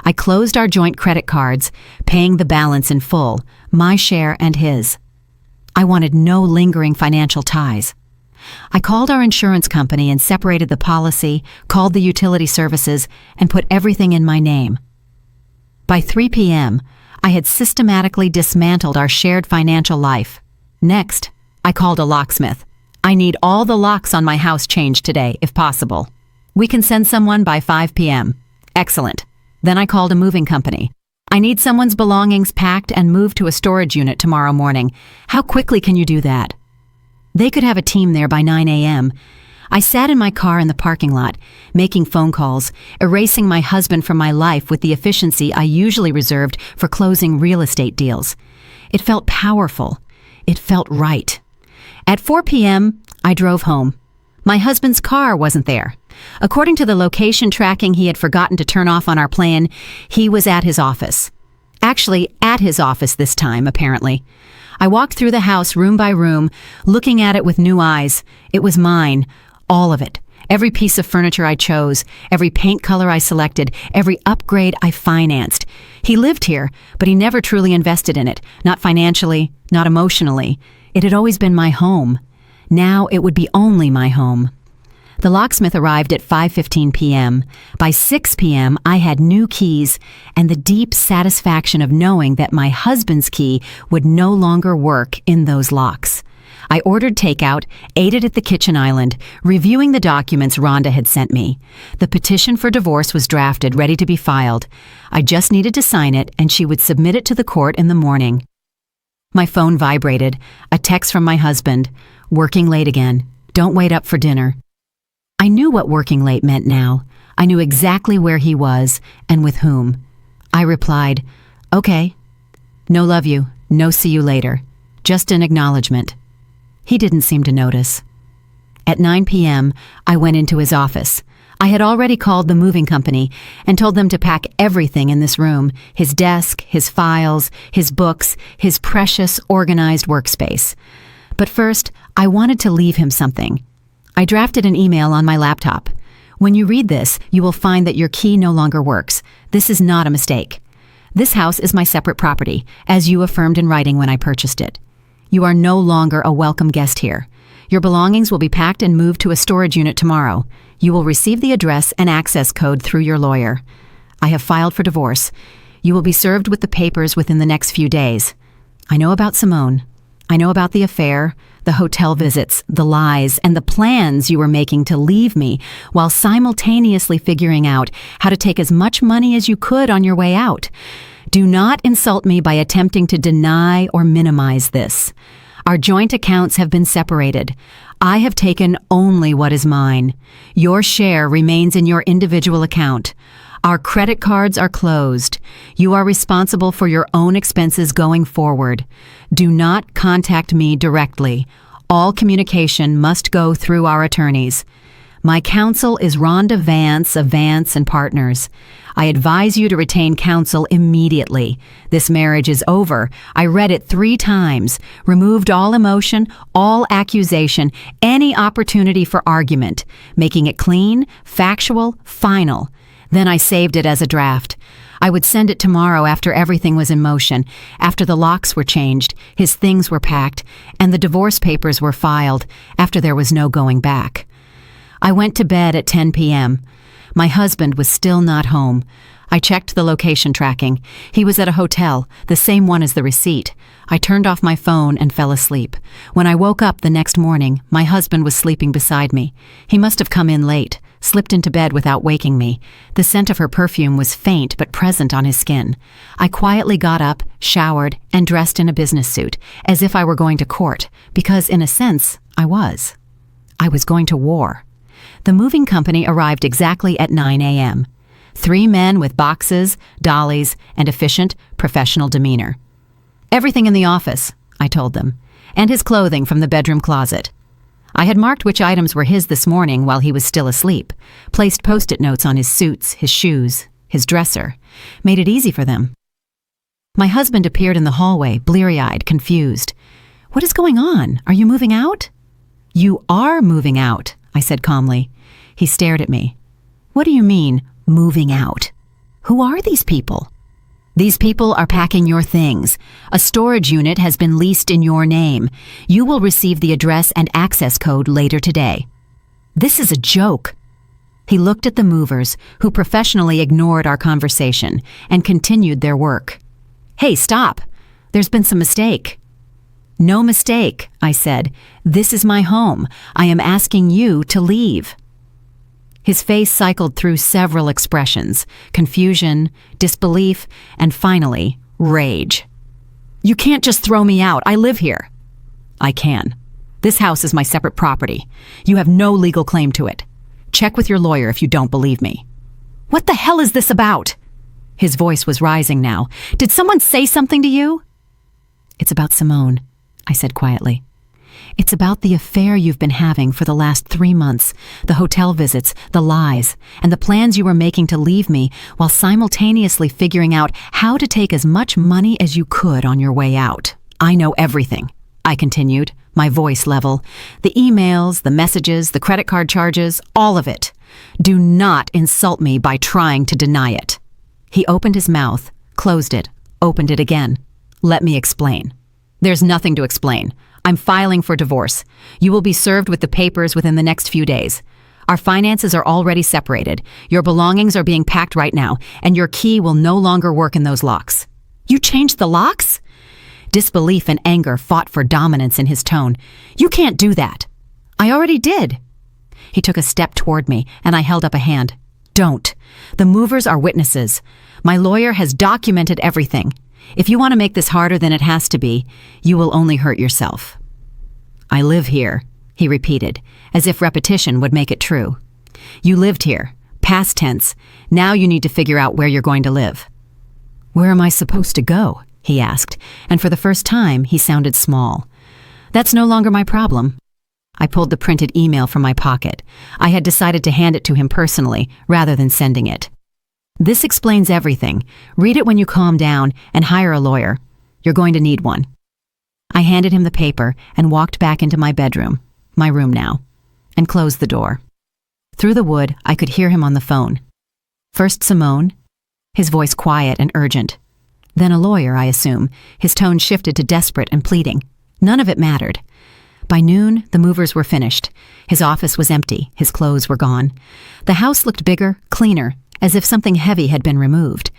I closed our joint credit cards, paying the balance in full, my share and his. I wanted no lingering financial ties. I called our insurance company and separated the policy, called the utility services, and put everything in my name. By 3 p.m., I had systematically dismantled our shared financial life. Next, I called a locksmith. I need all the locks on my house changed today, if possible. We can send someone by 5 p.m. Excellent. Then I called a moving company. I need someone's belongings packed and moved to a storage unit tomorrow morning. How quickly can you do that? They could have a team there by 9 a.m. I sat in my car in the parking lot, making phone calls, erasing my husband from my life with the efficiency I usually reserved for closing real estate deals. It felt powerful. It felt right. At 4 p.m., I drove home. My husband's car wasn't there. According to the location tracking he had forgotten to turn off on our plan, he was at his office. Actually, at his office this time, apparently. I walked through the house room by room, looking at it with new eyes. It was mine, all of it. Every piece of furniture I chose, every paint color I selected, every upgrade I financed. He lived here, but he never truly invested in it, not financially, not emotionally. It had always been my home. Now it would be only my home. The locksmith arrived at 5:15 p.m. By 6 p.m., I had new keys and the deep satisfaction of knowing that my husband's key would no longer work in those locks. I ordered takeout, ate it at the kitchen island, reviewing the documents Rhonda had sent me. The petition for divorce was drafted, ready to be filed. I just needed to sign it, and she would submit it to the court in the morning. My phone vibrated. A text from my husband. Working late again. Don't wait up for dinner. I knew what working late meant now. I knew exactly where he was and with whom. I replied, okay. No love you. No see you later. Just an acknowledgement. He didn't seem to notice. At 9 p.m., I went into his office. I had already called the moving company and told them to pack everything in this room, his desk, his files, his books, his precious, organized workspace. But first, I wanted to leave him something. I drafted an email on my laptop. When you read this, you will find that your key no longer works. This is not a mistake. This house is my separate property, as you affirmed in writing when I purchased it. You are no longer a welcome guest here. Your belongings will be packed and moved to a storage unit tomorrow. You will receive the address and access code through your lawyer. I have filed for divorce. You will be served with the papers within the next few days. I know about Simone. I know about the affair, the hotel visits, the lies, and the plans you were making to leave me while simultaneously figuring out how to take as much money as you could on your way out. Do not insult me by attempting to deny or minimize this. Our joint accounts have been separated. I have taken only what is mine. Your share remains in your individual account. Our credit cards are closed. You are responsible for your own expenses going forward. Do not contact me directly. All communication must go through our attorneys. My counsel is Rhonda Vance of Vance and Partners. I advise you to retain counsel immediately. This marriage is over. I read it 3 times, removed all emotion, all accusation, any opportunity for argument, making it clean, factual, final. Then I saved it as a draft. I would send it tomorrow after everything was in motion, after the locks were changed, his things were packed, and the divorce papers were filed, after there was no going back. I went to bed at 10 p.m. My husband was still not home. I checked the location tracking. He was at a hotel, the same one as the receipt. I turned off my phone and fell asleep. When I woke up the next morning, my husband was sleeping beside me. He must have come in late, slipped into bed without waking me. The scent of her perfume was faint but present on his skin. I quietly got up, showered, and dressed in a business suit, as if I were going to court, because in a sense, I was. I was going to war. The moving company arrived exactly at 9 a.m. 3 men with boxes, dollies, and efficient, professional demeanor. Everything in the office, I told them, and his clothing from the bedroom closet. I had marked which items were his this morning while he was still asleep, placed post-it notes on his suits, his shoes, his dresser, made it easy for them. My husband appeared in the hallway, bleary-eyed, confused. What is going on? Are you moving out? You are moving out, I said calmly. He stared at me. What do you mean, moving out? Who are these people? These people are packing your things. A storage unit has been leased in your name. You will receive the address and access code later today. This is a joke. He looked at the movers, who professionally ignored our conversation and continued their work. Hey, stop. There's been some mistake. No mistake, I said. This is my home. I am asking you to leave. His face cycled through several expressions: confusion, disbelief, and finally, rage. You can't just throw me out. I live here. I can. This house is my separate property. You have no legal claim to it. Check with your lawyer if you don't believe me. What the hell is this about? His voice was rising now. Did someone say something to you? It's about Simone, I said quietly. It's about the affair you've been having for the last 3 months, the hotel visits, the lies, and the plans you were making to leave me while simultaneously figuring out how to take as much money as you could on your way out. I know everything, I continued, my voice level. The emails, the messages, the credit card charges, all of it. Do not insult me by trying to deny it. He opened his mouth, closed it, opened it again. Let me explain. There's nothing to explain. I'm filing for divorce. You will be served with the papers within the next few days. Our finances are already separated. Your belongings are being packed right now, and your key will no longer work in those locks. You changed the locks? Disbelief and anger fought for dominance in his tone. You can't do that. I already did. He took a step toward me, and I held up a hand. Don't. The movers are witnesses. My lawyer has documented everything. If you want to make this harder than it has to be, you will only hurt yourself. I live here, he repeated, as if repetition would make it true. You lived here, past tense. Now you need to figure out where you're going to live. Where am I supposed to go? He asked, and for the first time he sounded small. That's no longer my problem. I pulled the printed email from my pocket. I had decided to hand it to him personally, rather than sending it. This explains everything. Read it when you calm down and hire a lawyer. You're going to need one. I handed him the paper and walked back into my bedroom, my room now, and closed the door. Through the wood, I could hear him on the phone. First Simone, his voice quiet and urgent. Then a lawyer, I assume. His tone shifted to desperate and pleading. None of it mattered. By noon, the movers were finished. His office was empty. His clothes were gone. The house looked bigger, cleaner, as if something heavy had been removed.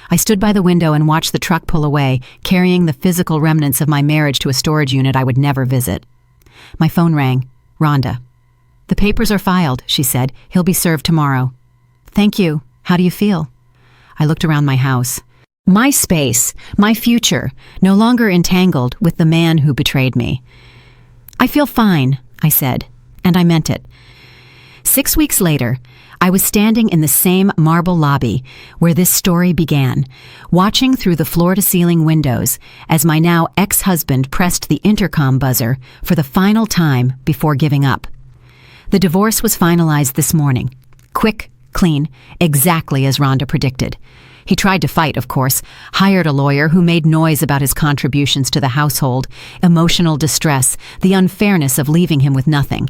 I stood by the window and watched the truck pull away, carrying the physical remnants of my marriage to a storage unit I would never visit. My phone rang. Rhonda. The papers are filed, she said. He'll be served tomorrow. Thank you. How do you feel? I looked around my house. My space, my future, no longer entangled with the man who betrayed me. I feel fine, I said, and I meant it. 6 weeks later, I was standing in the same marble lobby where this story began, watching through the floor-to-ceiling windows as my now ex-husband pressed the intercom buzzer for the final time before giving up. The divorce was finalized this morning. Quick, clean, exactly as Rhonda predicted. He tried to fight, of course, hired a lawyer who made noise about his contributions to the household, emotional distress, the unfairness of leaving him with nothing.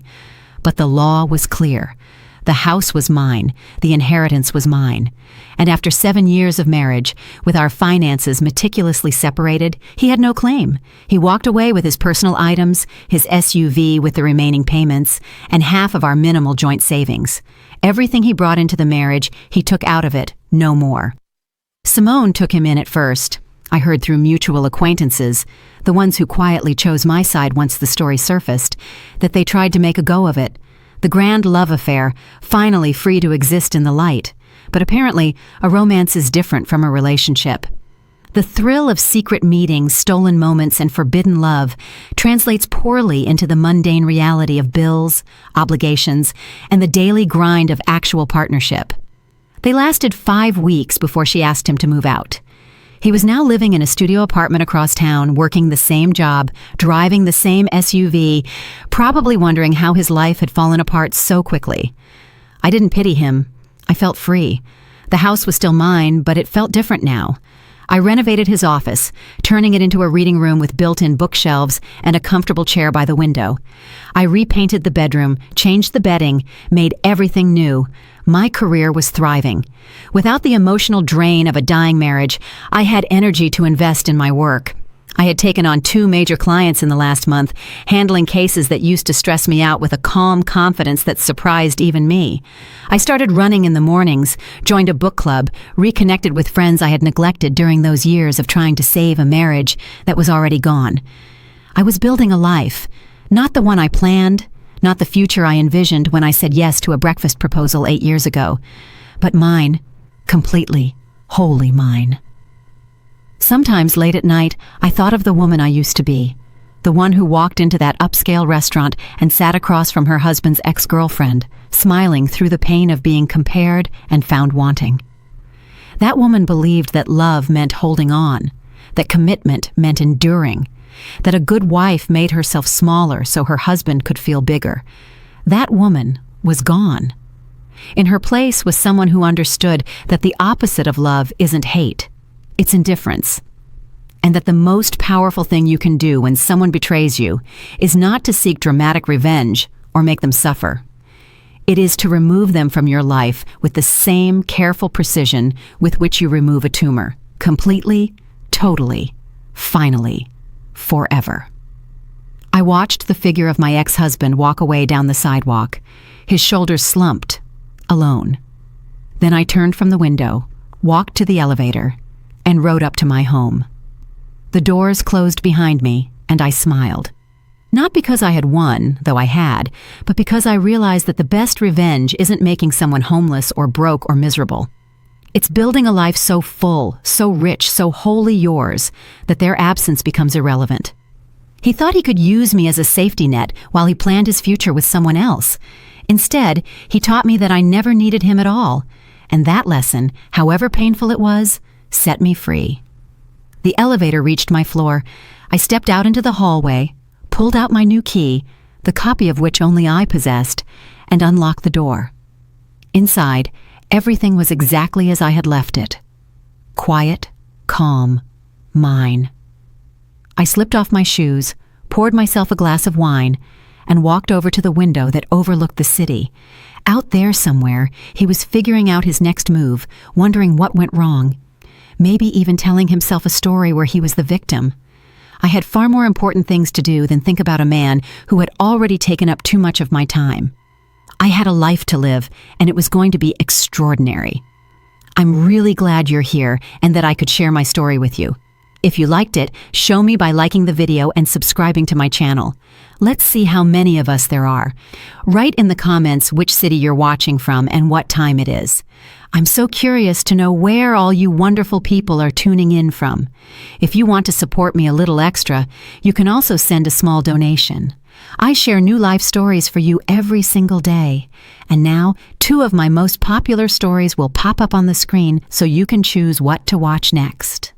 But the law was clear. The house was mine, the inheritance was mine. And after 7 years of marriage, with our finances meticulously separated, he had no claim. He walked away with his personal items, his SUV with the remaining payments, and half of our minimal joint savings. Everything he brought into the marriage, he took out of it, no more. Simone took him in at first. I heard through mutual acquaintances, the ones who quietly chose my side once the story surfaced, that they tried to make a go of it. The grand love affair, finally free to exist in the light. But apparently, a romance is different from a relationship. The thrill of secret meetings, stolen moments, and forbidden love translates poorly into the mundane reality of bills, obligations, and the daily grind of actual partnership. They lasted 5 weeks before she asked him to move out. He was now living in a studio apartment across town, working the same job, driving the same SUV, probably wondering how his life had fallen apart so quickly. I didn't pity him. I felt free. The house was still mine, but it felt different now. I renovated his office, turning it into a reading room with built-in bookshelves and a comfortable chair by the window. I repainted the bedroom, changed the bedding, made everything new. My career was thriving. Without the emotional drain of a dying marriage, I had energy to invest in my work. I had taken on 2 major clients in the last month, handling cases that used to stress me out with a calm confidence that surprised even me. I started running in the mornings, joined a book club, reconnected with friends I had neglected during those years of trying to save a marriage that was already gone. I was building a life, not the one I planned, not the future I envisioned when I said yes to a breakfast proposal 8 years ago, but mine, completely, wholly mine. Sometimes late at night, I thought of the woman I used to be, the one who walked into that upscale restaurant and sat across from her husband's ex-girlfriend, smiling through the pain of being compared and found wanting. That woman believed that love meant holding on, that commitment meant enduring, that a good wife made herself smaller so her husband could feel bigger. That woman was gone. In her place was someone who understood that the opposite of love isn't hate. It's indifference. And that the most powerful thing you can do when someone betrays you is not to seek dramatic revenge or make them suffer. It is to remove them from your life with the same careful precision with which you remove a tumor. Completely, totally, finally, forever. I watched the figure of my ex-husband walk away down the sidewalk, his shoulders slumped, alone. Then I turned from the window, walked to the elevator, and rode up to my home. The doors closed behind me, and I smiled. Not because I had won, though I had, but because I realized that the best revenge isn't making someone homeless or broke or miserable. It's building a life so full, so rich, so wholly yours, that their absence becomes irrelevant. He thought he could use me as a safety net while he planned his future with someone else. Instead, he taught me that I never needed him at all, and that lesson, however painful it was, set me free. The elevator reached my floor. I stepped out into the hallway, pulled out my new key, the copy of which only I possessed, and unlocked the door. Inside, everything was exactly as I had left it. Quiet, calm, mine. I slipped off my shoes, poured myself a glass of wine, and walked over to the window that overlooked the city. Out there somewhere, he was figuring out his next move, wondering what went wrong. Maybe even telling himself a story where he was the victim. I had far more important things to do than think about a man who had already taken up too much of my time. I had a life to live, and it was going to be extraordinary. I'm really glad you're here and that I could share my story with you. If you liked it, show me by liking the video and subscribing to my channel. Let's see how many of us there are. Write in the comments which city you're watching from and what time it is. I'm so curious to know where all you wonderful people are tuning in from. If you want to support me a little extra, you can also send a small donation. I share new life stories for you every single day. And now, 2 of my most popular stories will pop up on the screen so you can choose what to watch next.